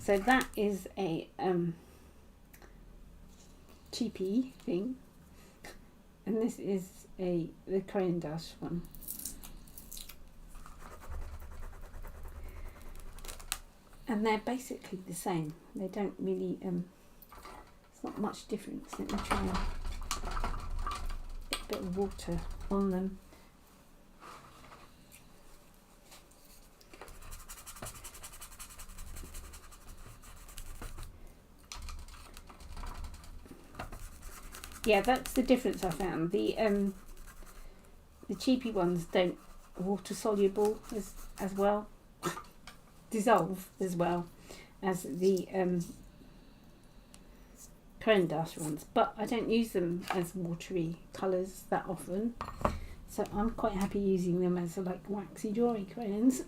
So that is a cheapy thing, and this is the Crayon Dash one. And they're basically the same. They don't really it's not much difference. Let me try and get a bit of water on them. Yeah, that's the difference I found. The cheapy ones don't water soluble as well, dissolve as well as the Crayon Dash ones, but I don't use them as watery colours that often, So I'm quite happy using them as like waxy drawing crayons,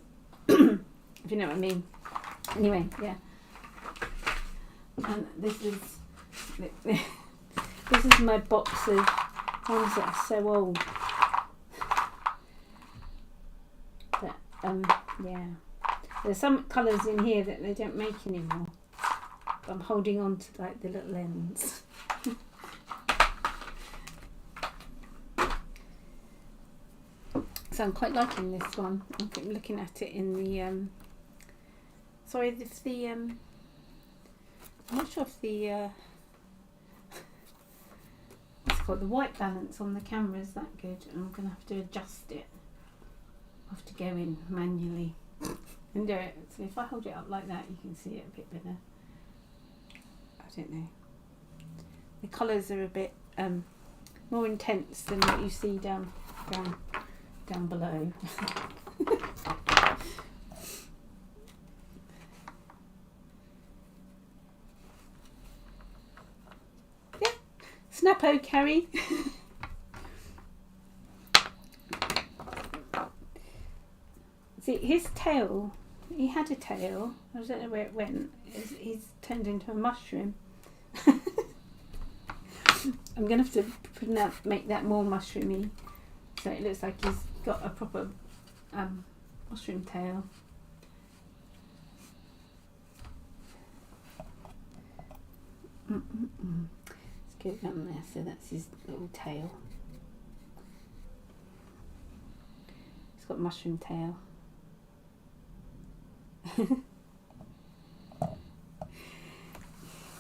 if you know what I mean. Anyway, yeah. And this is my box of ones that are so old. But yeah, there's some colours in here that they don't make anymore. But I'm holding on to like the little ends. So I'm quite liking this one. I'm looking at it in the sorry, if the I'm not sure if the what's it called, the white balance on the camera is that good, and I'm gonna have to adjust it. I have to go in manually and do it. So if I hold it up like that, you can see it a bit better. I don't know. The colours are a bit more intense than what you see down below. Yeah, Snappo Carrie. See, his tail, he had a tail, I don't know where it went, he's turned into a mushroom. I'm going to have to make that more mushroomy, so it looks like he's got a proper mushroom tail. Let's get it on there, so that's his little tail. He's got a mushroom tail.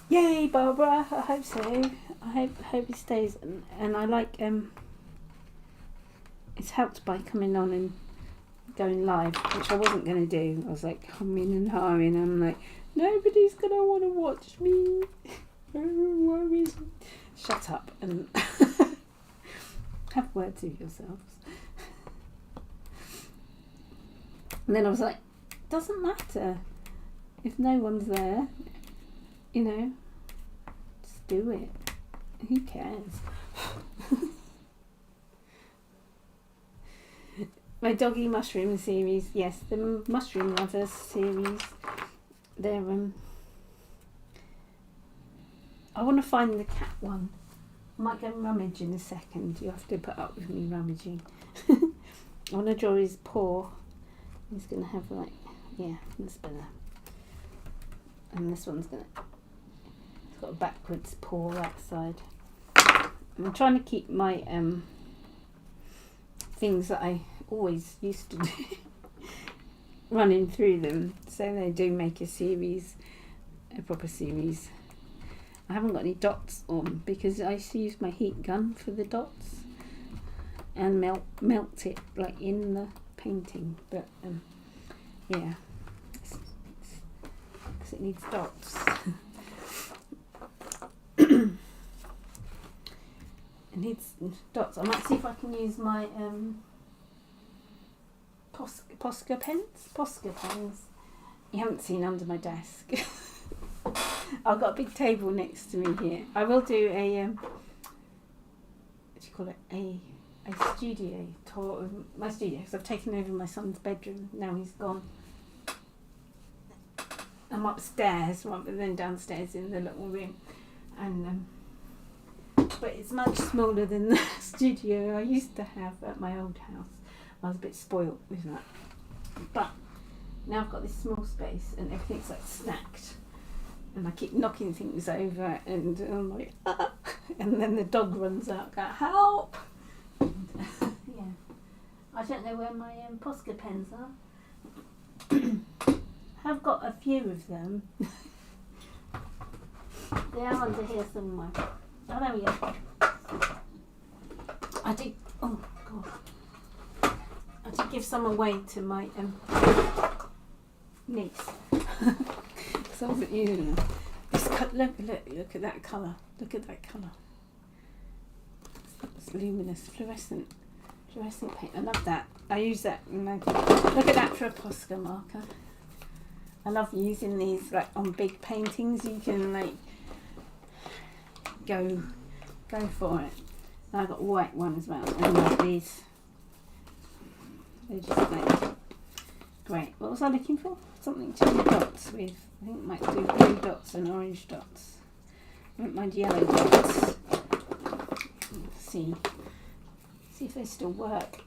Yay, Barbara! I hope so. I hope he stays, and I like it's helped by coming on and going live, which I wasn't going to do. I was like humming and hawing. I'm like, nobody's gonna want to watch me. Shut up and have words with yourselves. And then I was like, doesn't matter if no one's there, you know, just do it. Who cares? My doggy mushroom series, yes, the mushroom lovers series. They're I want to find the cat one. I might go rummage in a second. You have to put up with me rummaging. I want to draw his paw. He's gonna have like, yeah, that's better. And this one's gonna, it's got a backwards paw that side. I'm trying to keep my things that I always used to do running through them, so they do make a series, a proper series. I haven't got any dots on because I used to use my heat gun for the dots and melt it like in the painting, but yeah, because it needs dots. It needs dots. I might see if I can use my Posca pens. You haven't seen under my desk. I've got a big table next to me here. I will do a what do you call it, a studio tour of my studio, because I've taken over my son's bedroom. Now he's gone. I'm upstairs rather than downstairs in the little room, and but it's much smaller than the studio I used to have at my old house. I was a bit spoilt with that, but now I've got this small space and everything's like stacked, and I keep knocking things over, and I'm like, ah! And then the dog runs out, go, help! And, yeah, I don't know where my Posca pens are. I've got a few of them. They are under here somewhere. Oh, there we go. I did, oh god, I did give some away to my niece. So I wasn't using them. This look at that colour. Look at that colour. It's luminous, fluorescent paint. I love that. I use that. Look at that for a Posca marker. I love using these like on big paintings. You can like go for it. And I got a white one as well. I love these. They're just like great. What was I looking for? Something to do dots with. I think I might do blue dots and orange dots. I don't mind yellow dots. Let's see if they still work.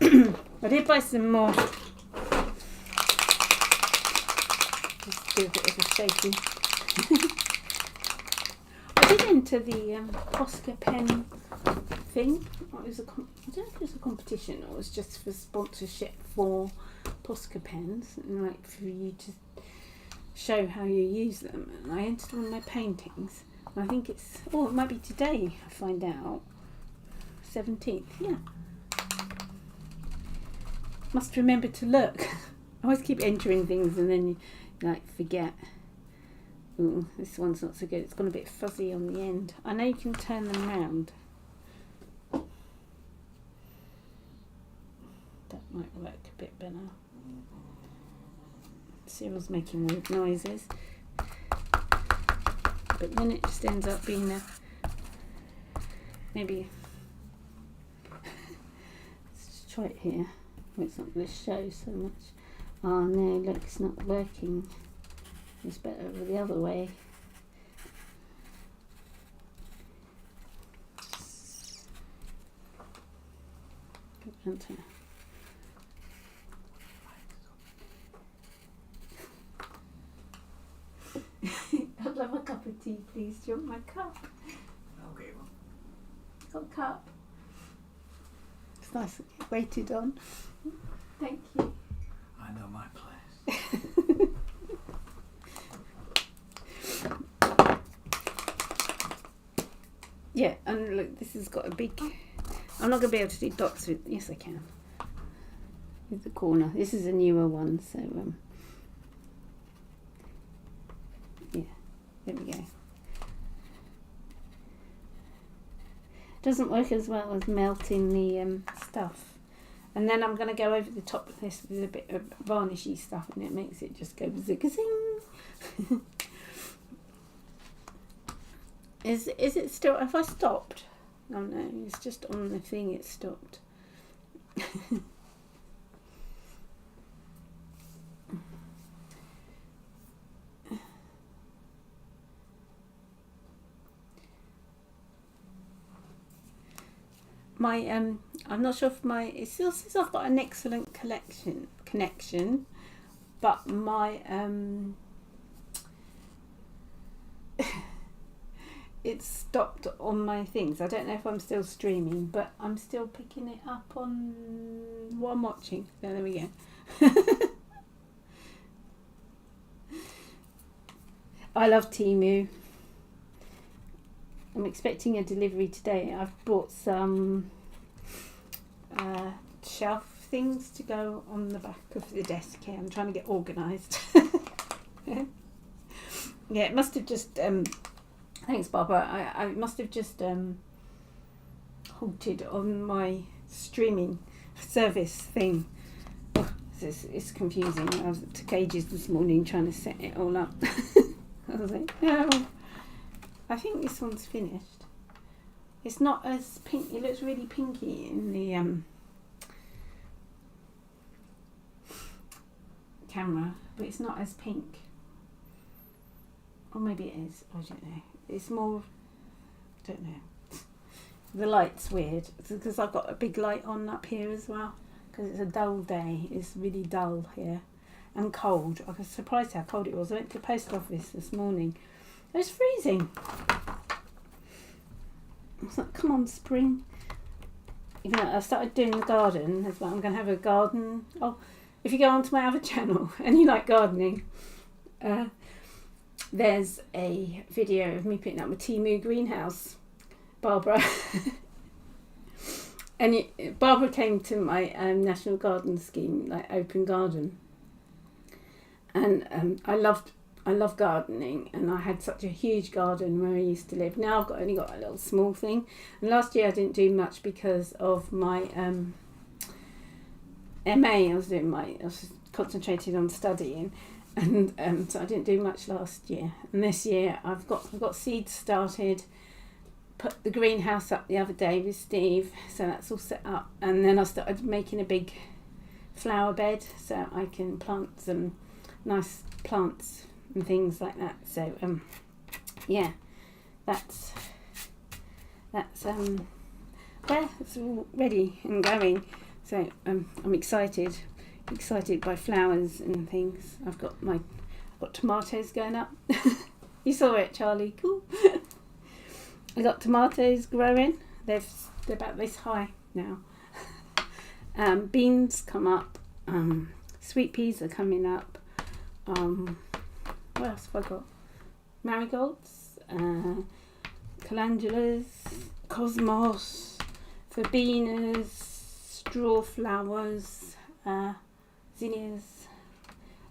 I did buy some more. Just do a bit of a shaky. I did enter the Posca pen thing. It was I don't know if it was a competition or it was just for sponsorship for Posca pens and like for you to show how you use them. And I entered one of my paintings. And I think it might be today. I find out 17th. Yeah. Must remember to look. I always keep entering things and then you like forget. Ooh, this one's not so good. It's gone a bit fuzzy on the end. I know you can turn them round. That might work a bit better. Cyril's making weird noises. But then it just ends up being maybe let's just try it here. It's not going to show so much. Oh no, look, it's not working. It's better the other way. Enter. I'd love a cup of tea, please. Do you want my cup? I'll get one. Got a cup. It's nice to get waited on. Thank you. I know my place. Yeah, and look, this has got a big. I'm not going to be able to do dots with. Yes, I can. With the corner. This is a newer one, so yeah, there we go. Doesn't work as well as melting the stuff. And then I'm going to go over the top of this with a bit of varnishy stuff and it makes it just go zig-a-zing. Is it still, have I stopped? Oh no, it's just on the thing it stopped. My I'm not sure if it still says I've got an excellent connection, but my it's stopped on my things. I don't know if I'm still streaming, but I'm still picking it up on what I'm watching. So there we go. I love Temu. I'm expecting a delivery today. I've bought some shelf things to go on the back of the desk here. I'm trying to get organised. Yeah, it must have just thanks Barbara, I must have just halted on my streaming service thing. Oh, it's confusing. I took ages this morning trying to set it all up. I was like, no, I think this one's finished. It's not as pink, it looks really pinky in the camera, but it's not as pink. Or maybe it is, I don't know. It's more, I don't know. The light's weird. It's because I've got a big light on up here as well. Because it's a dull day. It's really dull here. And cold. I was surprised how cold it was. I went to the post office this morning. It was freezing. I was like, come on, spring. Even though I started doing the garden as well. I'm going to have a garden. Oh, if you go onto my other channel and you like gardening, there's a video of me putting up my Temu greenhouse, Barbara. And Barbara came to my National Garden Scheme, like open garden. And I love gardening, and I had such a huge garden where I used to live. Now I've only got a little small thing. And last year I didn't do much because of my MA. I was concentrated on studying. And so I didn't do much last year. And this year I've got seeds started. Put the greenhouse up the other day with Steve, so that's all set up. And then I started making a big flower bed, so I can plant some nice plants and things like that. So yeah, that's well, it's all ready and going. So I'm excited by flowers and things. I've got tomatoes going up. You saw it, Charlie. Cool. I got tomatoes growing. They're about this high now. Beans come up. Sweet peas are coming up. What else have I got? Marigolds, calendulas, cosmos, verbenas, straw flowers, zinnias.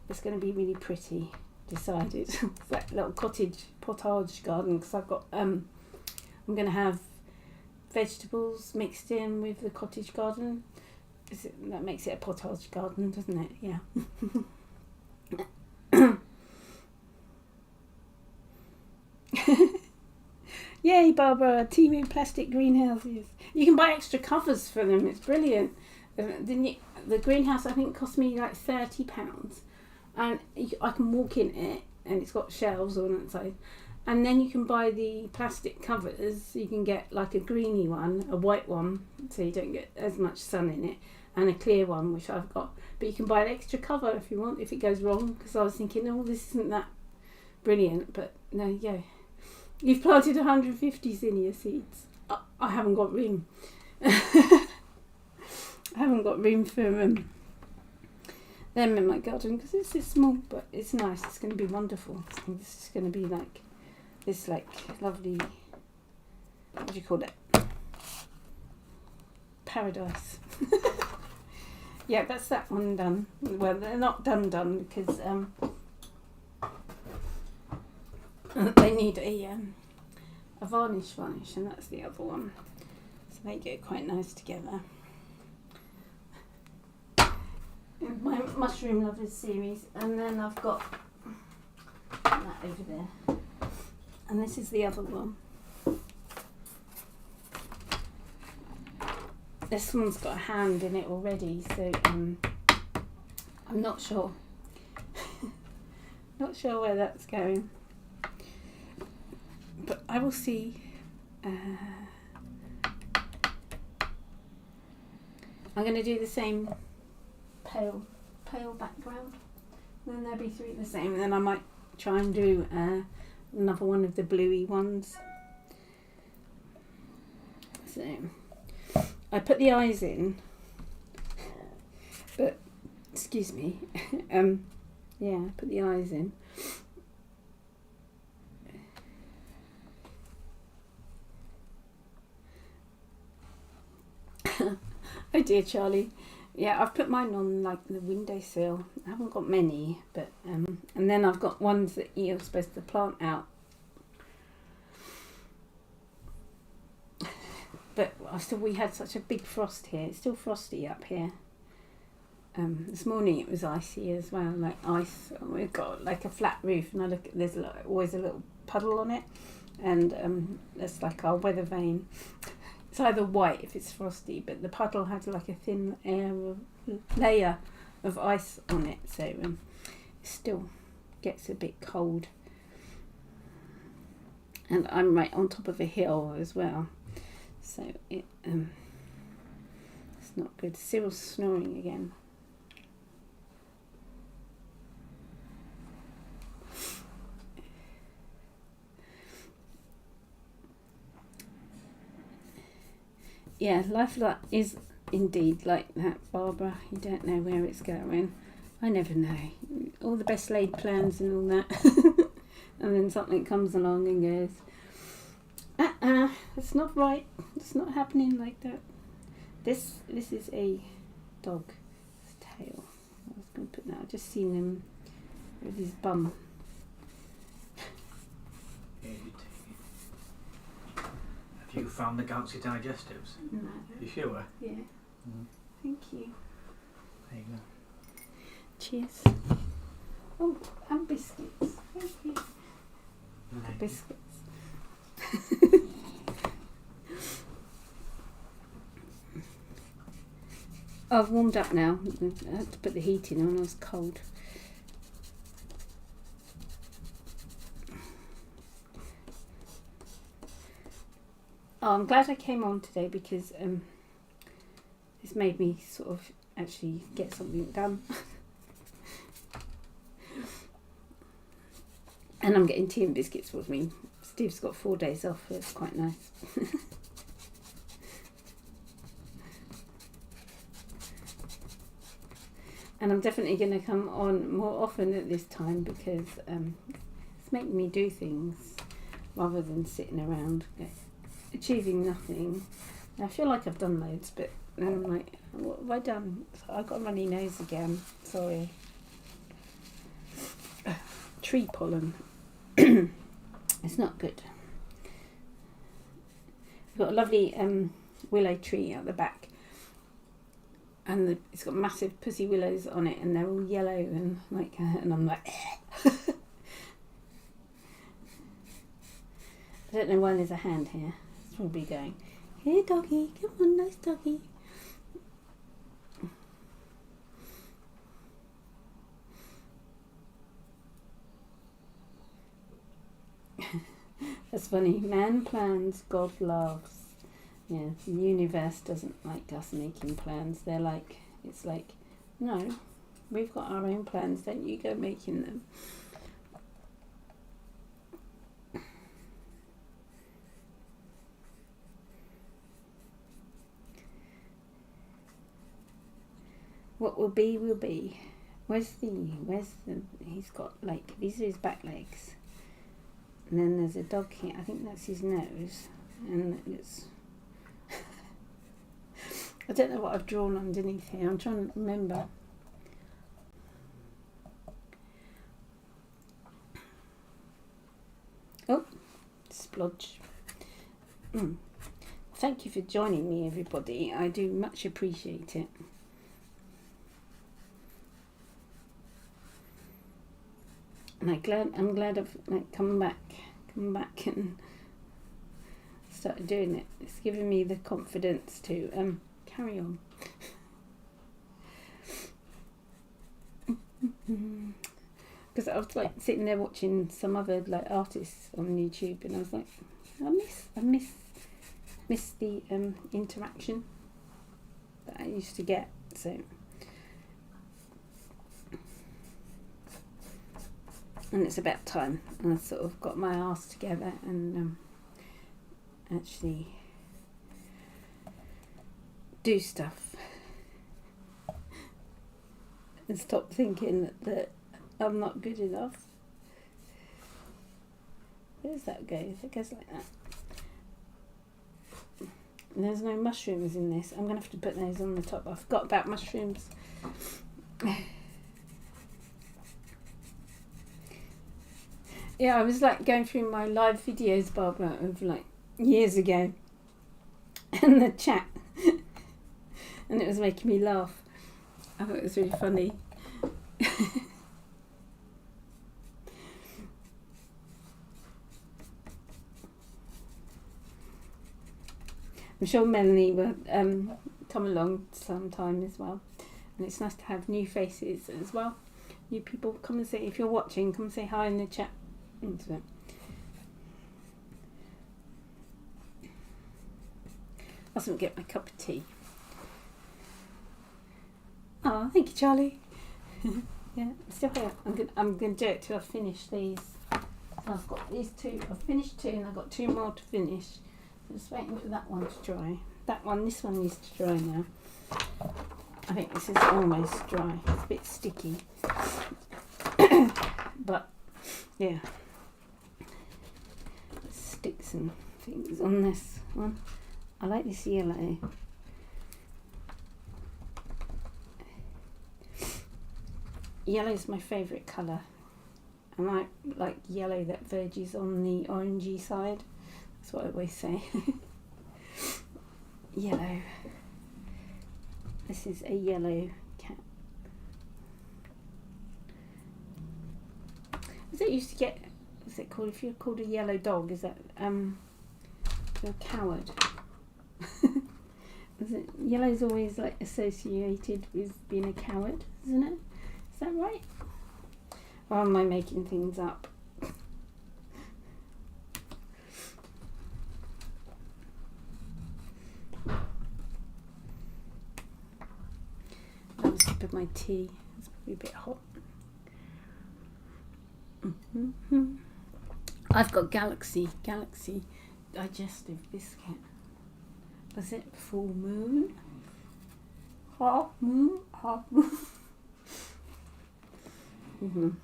It's going to be really pretty. Decided. It's like a little cottage potage garden, because I've got I'm going to have vegetables mixed in with the cottage garden. That makes it a potage garden, doesn't it? Yeah. Yay, Barbara! Teemu plastic greenhouses. You can buy extra covers for them. It's brilliant. The greenhouse, I think, cost me like £30, and I can walk in it, and it's got shelves on its side. And then you can buy the plastic covers. You can get like a greeny one, a white one, so you don't get as much sun in it, and a clear one, which I've got. But you can buy an extra cover if you want, if it goes wrong, because I was thinking, oh, this isn't that brilliant. But no, yeah. You've planted 150 zinnia seeds. I haven't got room. I haven't got room for them in my garden, because it's so small, but it's nice. It's going to be wonderful. This is going to be like this, like lovely, what do you call it? Paradise. Yeah, that's that one done. Well, they're not done because they need a varnish, and that's the other one. So they go quite nice together. In my Mushroom Lovers series, and then I've got that over there, and this is the other one. This one's got a hand in it already, so I'm not sure. Not sure where that's going, but I will see. I'm going to do the same pale background, and then they'll be three the same, and then I might try and do another one of the bluey ones. So I put the eyes in, but excuse me, yeah, I put the eyes in. Oh dear, Charlie. Yeah, I've put mine on like the windowsill. I haven't got many, but and then I've got ones that you're supposed to plant out. But we had such a big frost here. It's still frosty up here. This morning it was icy as well, like ice. We've got like a flat roof, and I look at there's always a little puddle on it, and that's like our weather vane. It's either white if it's frosty, but the puddle had like a thin layer of ice on it, so it still gets a bit cold. And I'm right on top of a hill as well, so it's not good. Cyril's snoring again. Yeah, life is indeed like that, Barbara. You don't know where it's going. I never know. All the best laid plans and all that. And then something comes along and goes, it's not right. It's not happening like that. This is a dog's tail. I was going to put that. I've just seen him with his bum. Have you found the Galaxy digestives? No. You sure? Yeah. Mm. Thank you. There you go. Cheers. Oh, and biscuits. Thank you. Thank Biscuits. I've warmed up now. I had to put the heating on, I was cold. Oh, I'm glad I came on today because it's made me sort of actually get something done. And I'm getting tea and biscuits with me. Steve's got 4 days off, so it's quite nice. And I'm definitely going to come on more often at this time because it's making me do things rather than sitting around achieving nothing. I feel like I've done loads, but then I'm like, what have I done? I've got a runny nose again. Sorry. Tree pollen. It's not good. I've got a lovely willow tree at the back, and it's got massive pussy willows on it, and they're all yellow and like, and I'm like, I don't know why there's a hand here. It's probably going, hey doggy, come on, nice doggy. That's funny. Man plans, God laughs. Yeah, the universe doesn't like us making plans. They're like, it's like, no, we've got our own plans, don't you go making them. What will be, will be. Where's the, he's got like, these are his back legs. And then there's a dog here, I think that's his nose. And it's, I don't know what I've drawn underneath here, I'm trying to remember. Oh, splodge. Thank you for joining me, everybody. I do much appreciate it. And I'm glad I've like come back and started doing it. It's given me the confidence to carry on. Because I was like sitting there watching some other like artists on YouTube, and I was like, I miss the interaction that I used to get. So. And it's about time. And I sort of got my arse together and actually do stuff. And stop thinking that I'm not good enough. Where does that go? It goes like that. And there's no mushrooms in this. I'm going to have to put those on the top. I forgot about mushrooms. Yeah, I was like going through my live videos, Barbara, of like years ago, and the chat, and it was making me laugh. I thought it was really funny. I'm sure Melanie will come along sometime as well, and it's nice to have new faces as well. New people, come and say, if you're watching, come and say hi in the chat. Into it. I mustn't get my cup of tea. Oh, thank you, Charlie. Yeah, still here. I'm gonna do it till I finish these. I've got these two. I've finished two, and I've got two more to finish. I'm just waiting for that one to dry. This one needs to dry now. I think this is almost dry. It's a bit sticky, but yeah. Stick some things on this one. I like this yellow. Yellow is my favourite colour. And I like yellow that verges on the orangey side. That's what I always say. Yellow. This is a yellow cat. Was it used to get, what's it called? If you're called a yellow dog, is that you're a coward? Is Yellow's always like associated with being a coward, isn't it? Is that right? Or am I making things up? I'll sip of my tea. It's probably a bit hot. I've got Galaxy digestive biscuit. Was it full moon? Half moon? Half moon?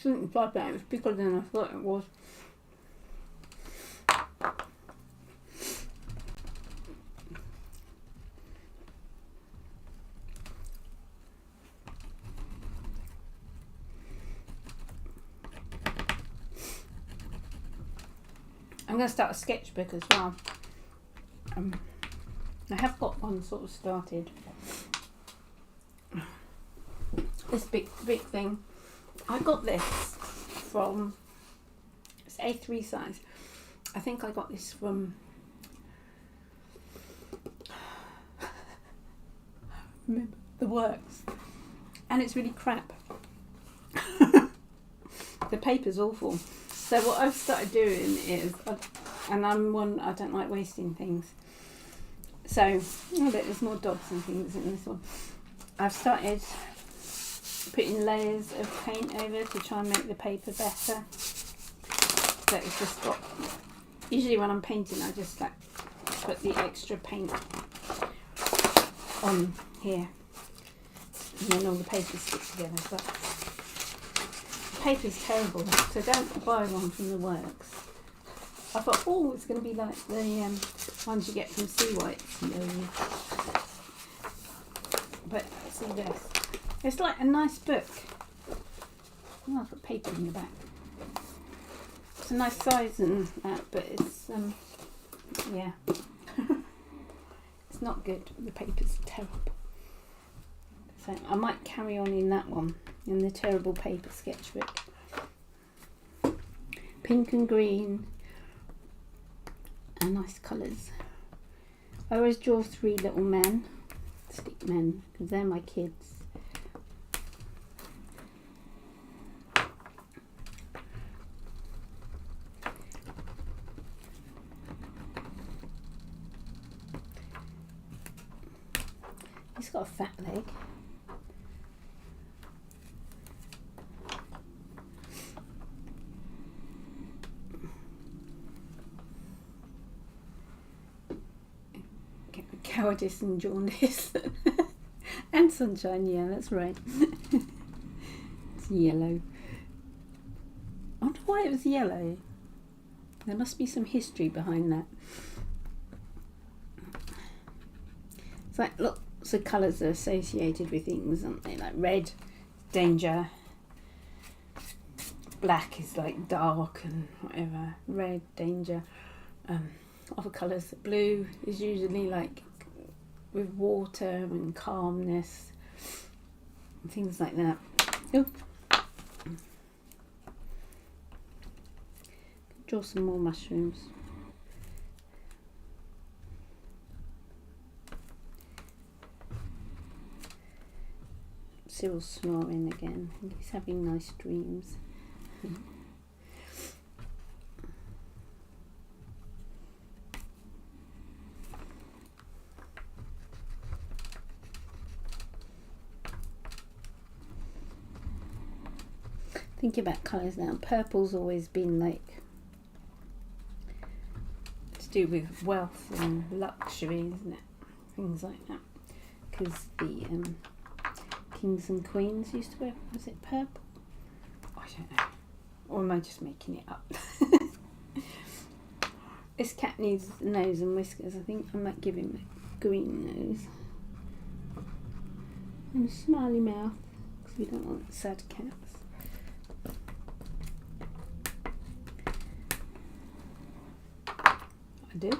Shouldn't like that. It was bigger than I thought it was. I'm going to start a sketchbook as well. I have got one sort of started. This big thing. I got this from, it's A3 size. I think I got this from, remember, The Works. And it's really crap. The paper's awful. So what I've started doing is, and I'm one, I don't like wasting things. So, oh look, there's more dots and things in this one. I've started putting layers of paint over to try and make the paper better. So it's just got, usually when I'm painting I just like put the extra paint on here. And then all the papers stick together. But the paper's terrible, so don't buy one from The Works. I thought, oh, it's going to be like the ones you get from Sea Whites. No. But see this. It's like a nice book. Oh, I've got paper in the back. It's a nice size and that, but it's, yeah. It's not good. The paper's terrible. So I might carry on in that one, in the terrible paper sketchbook. Pink and green. And nice colours. I always draw 3 little men, stick men, because they're my kids. He's got a fat leg. Cowardice and jaundice. And sunshine, yeah, that's right. It's yellow. I wonder why it was yellow. There must be some history behind that. It's like lots of colours are associated with things, aren't they? Like red, danger. Black is like dark and whatever. Red, danger. Other colours. Blue is usually like with water and calmness and things like that. Oh. Draw some more mushrooms. Cyril's snoring again. He's having nice dreams. Thinking about colours now, purple's always been like to do with wealth and luxury, isn't it? Things like that. Because the kings and queens used to wear, was it purple? I don't know. Or am I just making it up? This cat needs nose and whiskers. I think I might give him a green nose. And a smiley mouth, because we don't want sad cats. I do.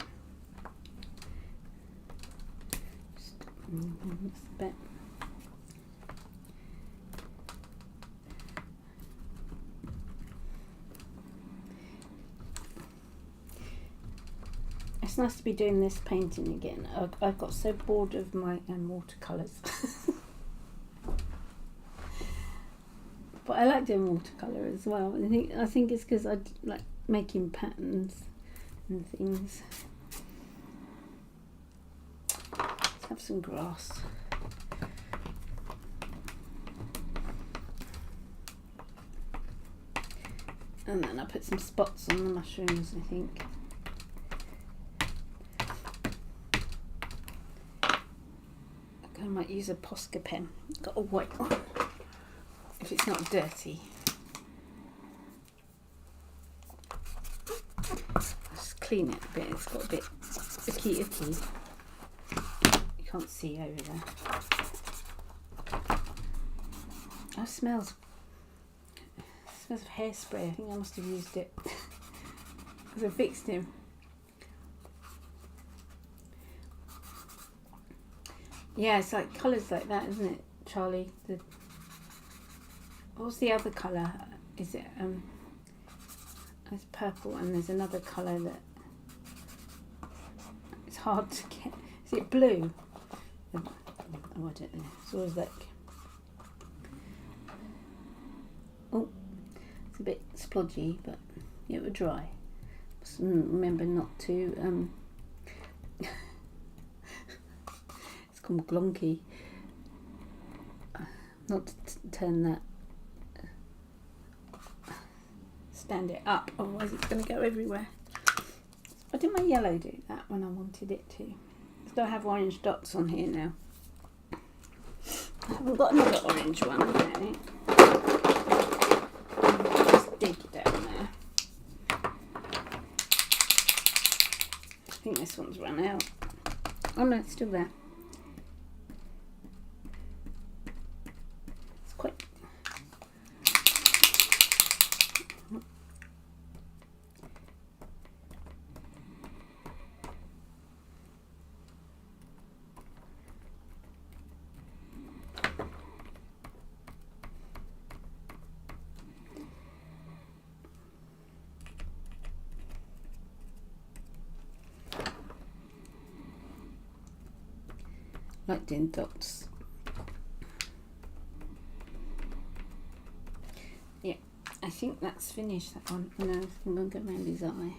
Just that's the bit. It's nice to be doing this painting again. I've got so bored of my watercolours. But I like doing watercolour as well. I think it's because I like making patterns and things. Let's have some grass. And then I put some spots on the mushrooms, I think. I might use a Posca pen. Got a white one. If it's not dirty. Just clean it a bit. It's got a bit icky. You can't see over there. Oh, it smells of hairspray. I think I must have used it because I fixed him. Yeah, it's like colours like that, isn't it, Charlie? What's the other colour? Is it it's purple, and there's another colour that it's hard to get. Is it blue? Oh, I don't know. It's always like, oh, it's a bit splodgy, but it will dry. Just remember not to it's called glonky. Not to turn that, stand it up, otherwise it's going to go everywhere. Why didn't my yellow do that when I wanted it to? It's got to have orange dots on here now. I haven't got another orange one, okay. Just dig it down there. I think this one's run out. Oh no, it's still there. It's quite... like doing dots. Yeah, I think that's finished, that one. No, I'm going to go around his eye.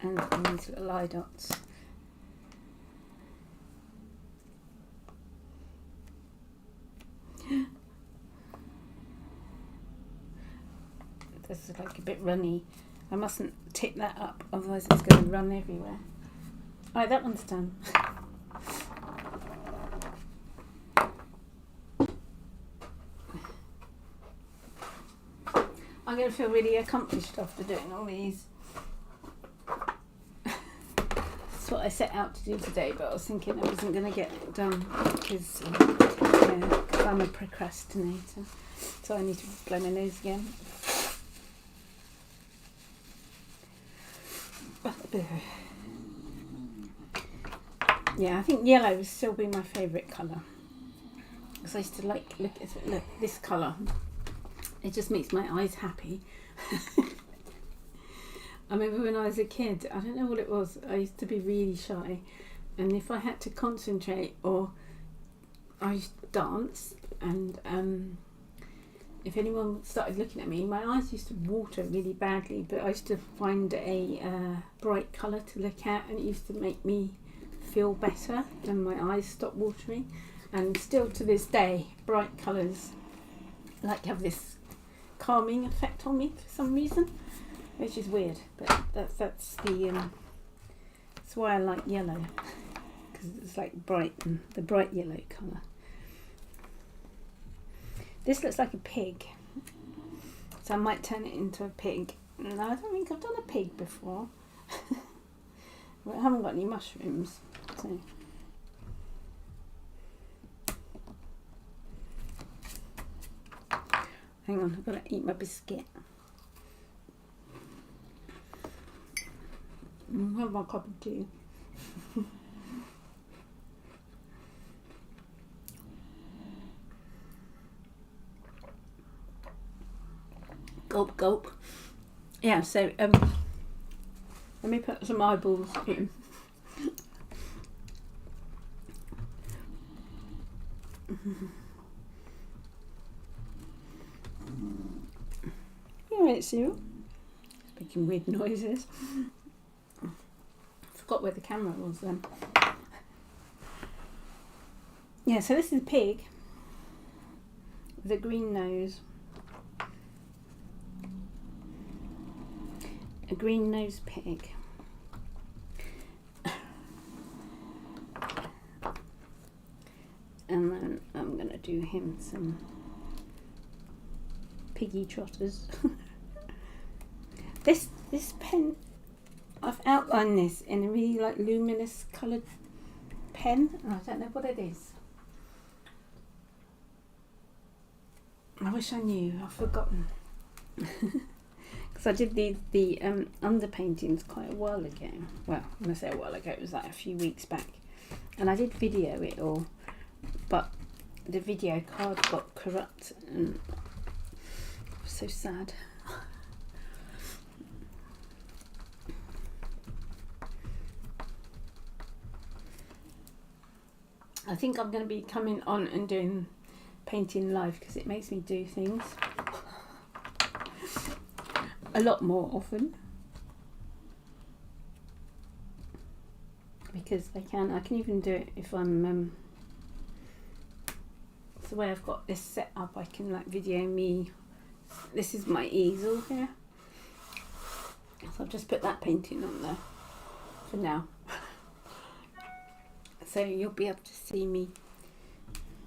And these little eye dots. This is like a bit runny. I mustn't tip that up, otherwise it's going to run everywhere. Alright, that one's done. I'm going to feel really accomplished after doing all these. That's what I set out to do today, but I was thinking I wasn't going to get it done because I'm a procrastinator. So I need to blow my nose again. Yeah, I think yellow would still be my favourite colour, because I used to look this colour. It just makes my eyes happy. I remember when I was a kid, I don't know what it was, I used to be really shy, and if I had to concentrate, or I used to dance, and if anyone started looking at me, my eyes used to water really badly, but I used to find a bright colour to look at, and it used to make me feel better, and my eyes stopped watering. And still to this day, bright colours like have this calming effect on me for some reason, which is weird, but that's why I like yellow, because it's like bright, and the bright yellow colour. This looks like a pig, so I might turn it into a pig. No, I don't think I've done a pig before. Well, I haven't got any mushrooms, so. Hang on, I've got to eat my biscuit. Have my cup of tea. Gulp, gulp. Yeah, so let me put some eyeballs in. You alright, Cyril? It's making weird noises. I forgot where the camera was then. Yeah, so this is a pig with a green nose. A green nosed pig. And then I'm going to do him some piggy trotters. This pen, I've outlined this in a really like luminous coloured pen, and I don't know what it is. I wish I knew. I've forgotten. Because I did the underpaintings quite a while ago. Well, when I say a while ago, it was like a few weeks back, and I did video it all, but the video card got corrupt, and I was so sad. I think I'm going to be coming on and doing painting live because it makes me do things a lot more often, because I can even do it if I'm it's the way I've got this set up. I can like video me. This is my easel here, so I've just put that painting on there for now. So you'll be able to see me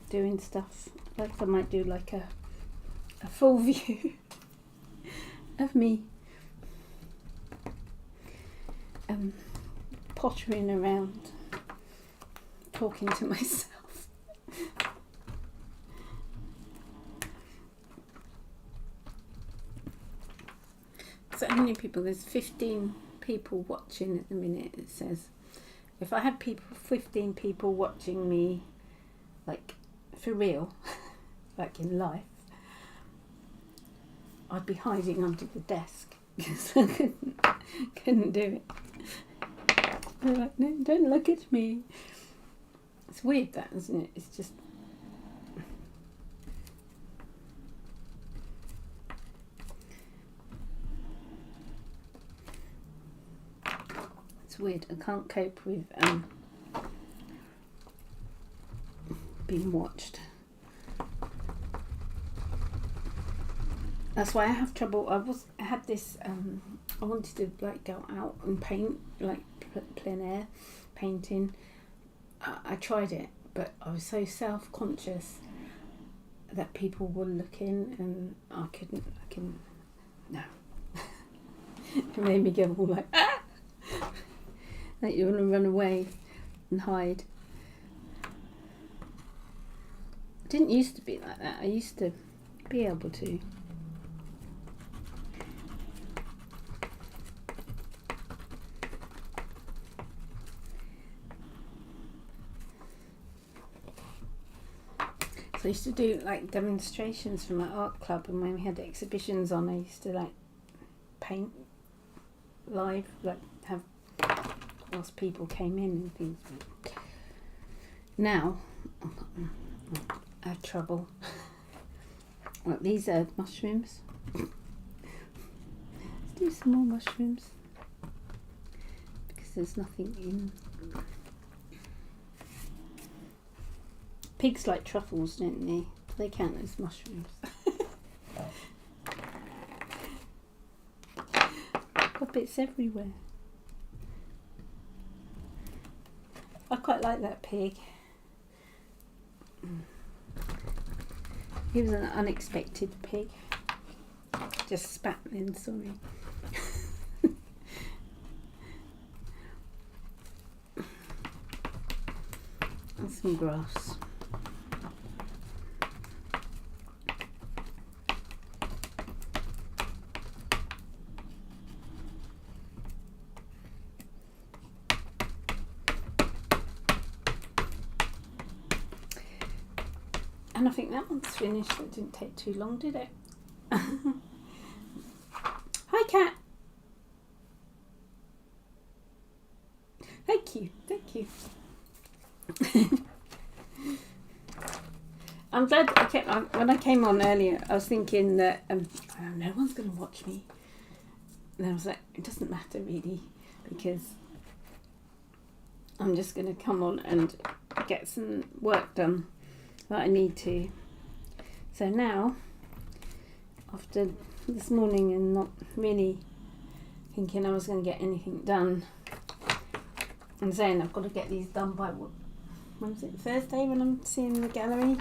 doing stuff. Like I might do like a full view of me pottering around, talking to myself. So how many people? There's 15 people watching at the minute, it says. If I had 15 people watching me, like for real, like in life, I'd be hiding under the desk because I couldn't do it. They're like, no, don't look at me. It's weird that, isn't it? It's just... weird. I can't cope with being watched. That's why I have trouble. I had this I wanted to like go out and paint, like plein air painting. I tried it, but I was so self-conscious that people were looking, and I couldn't no. It made me go all like, ah! Like you want to run away and hide. I didn't used to be like that. I used to be able to. So I used to do like demonstrations for my art club, and when we had exhibitions on, I used to like paint live, like have whilst people came in and things. Now I have trouble. Well, these are mushrooms. Let's do some more mushrooms because there's nothing in. Pigs like truffles, don't they? They count as mushrooms. Got bits everywhere. I quite like that pig. He was an unexpected pig. Just spat in, sorry. And some grass. And I think that one's finished. It didn't take too long, did it? Hi, cat. glad when I came on earlier, I was thinking that no one's going to watch me. And I was like, it doesn't matter really, because I'm just going to come on and get some work done that I need to. So now, after this morning and not really thinking I was going to get anything done, and saying I've got to get these done by when was it, Thursday, when I'm seeing the gallery.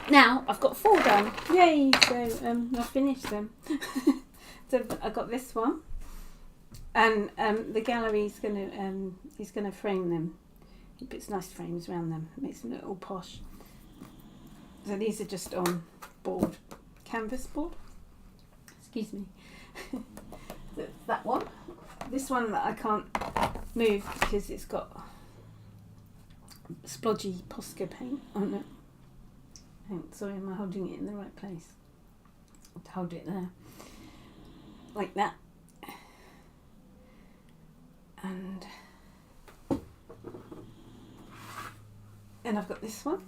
Now I've got 4 done, yay! So I've finished them. So I got this one, and the gallery's gonna frame them. He puts nice frames around them, makes them look all posh. So these are just on board, canvas board. Excuse me. That one. This one that I can't move because it's got splodgy Posca paint on it. Oh, sorry, am I holding it in the right place? I'll hold it there. Like that. And I've got this one.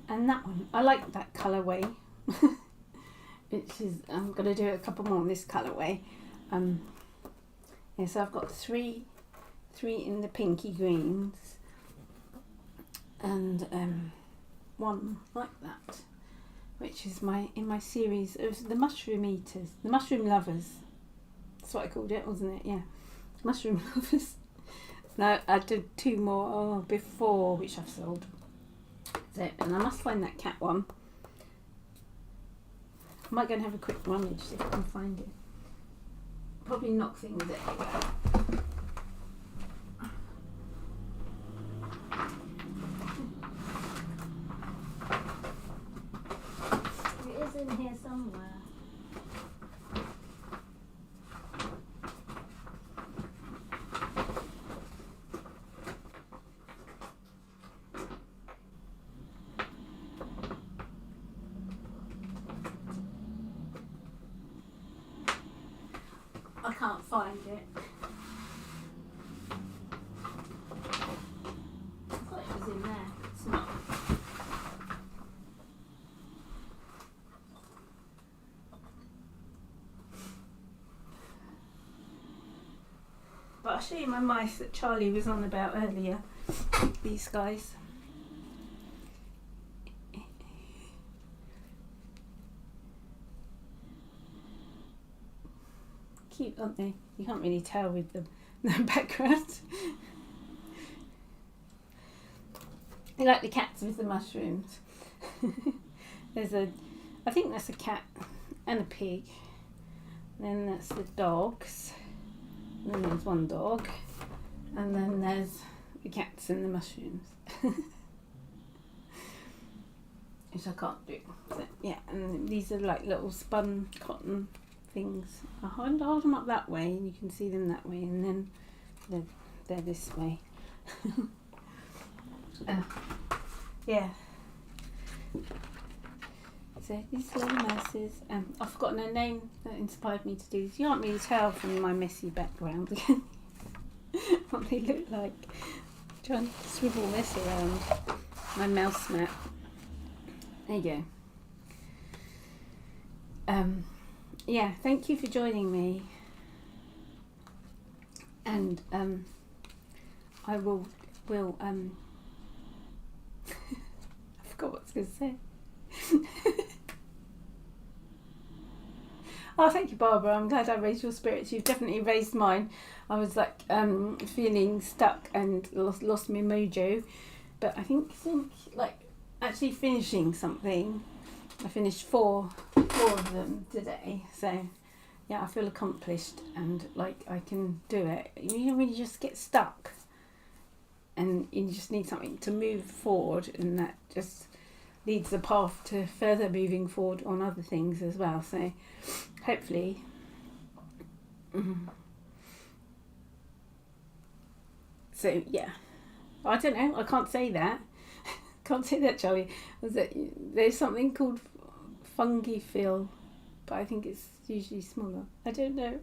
And that one. I like that colourway. Which is, I'm going to do a couple more in this colourway. Yeah, so I've got three in the pinky greens, and one like that, which is in my series of the mushroom eaters, the mushroom lovers. That's what I called it, wasn't it? Yeah, mushroom lovers. No, I did 2 more before, which I've sold. So, and I must find that cat one. I might go and have a quick rummage if I can find it. Probably knock things everywhere. It is in here somewhere. I can't find it. I thought it was in there. It's not. But I'll show you my mice that Charlie was on about earlier. These guys. Cute, aren't they? You can't really tell with the background. They like the cats with the mushrooms. I think that's a cat and a pig. Then that's the dogs. And then there's one dog. And then there's the cats and the mushrooms. Which I can't do. So, yeah, and these are like little spun cotton things. I hold them up that way and you can see them that way, and then they're this way. Yeah. So these little mouses. I've forgotten a name that inspired me to do this. You can't really tell from my messy background what they look like. I'm trying to swivel this around my mouse mat. There you go. Yeah, thank you for joining me, and I will I forgot what I was going to say. Oh, thank you, Barbara. I'm glad I raised your spirits. You've definitely raised mine. I was like feeling stuck and lost my mojo, but I think like actually finishing something. I finished four of them today, so yeah, I feel accomplished and like I can do it. You really just get stuck, and you just need something to move forward, and that just leads the path to further moving forward on other things as well. So hopefully, so yeah, I don't know. I can't say that. Can't say that, Charlie. Was it? There's something called fungi fill, but I think it's usually smaller. I don't know.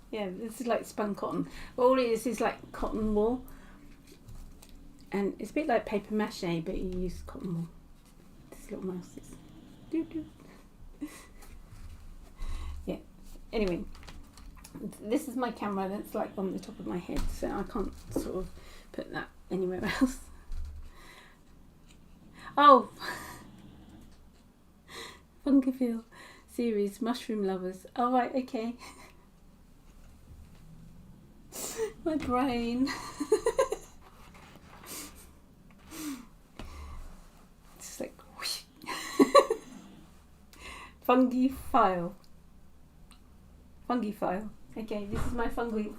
Yeah, this is like spun cotton. All it is like cotton wool, and it's a bit like paper mache, but you use cotton wool. These little mouses. Doo doo. Yeah. Anyway, this is my camera that's like on the top of my head, so I can't sort of put that anywhere else. Oh, Funkyfield series, Mushroom Lovers. Oh right, okay. My brain. It's like whoosh. Funky file. Okay, this is my funky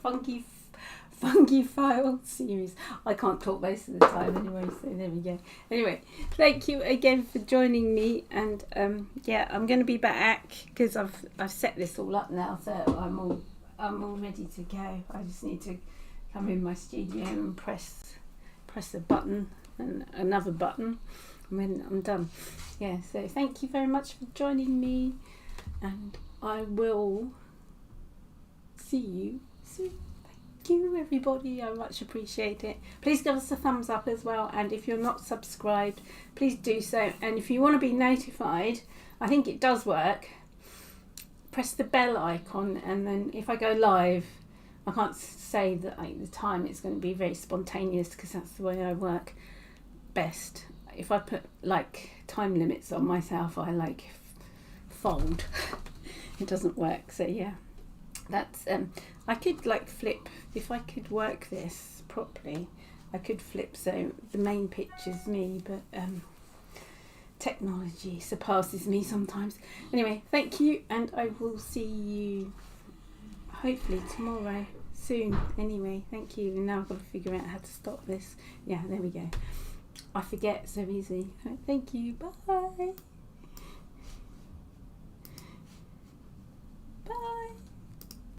file series. I can't talk most of the time anyway, so there we go. Anyway, thank you again for joining me, and yeah, I'm going to be back because I've set this all up now, so I'm all ready to go. I just need to come in my studio and press a button and another button, and then I'm done. Yeah, so thank you very much for joining me, and I will see you soon. Thank you everybody, I much appreciate it. Please give us a thumbs up as well, and if you're not subscribed, please do so. And if you want to be notified, I think it does work, press the bell icon, and then if I go live, I can't say that like the time, it's going to be very spontaneous because that's the way I work best. If I put like time limits on myself, I like fold. It doesn't work. So yeah, that's I could like flip, if I could work this properly, I could flip so the main picture's me, but technology surpasses me sometimes. Anyway, thank you, and I will see you hopefully tomorrow soon. Anyway, thank you. And now I've got to figure out how to stop this. Yeah, there we go. I forget so easy. Thank you. Bye.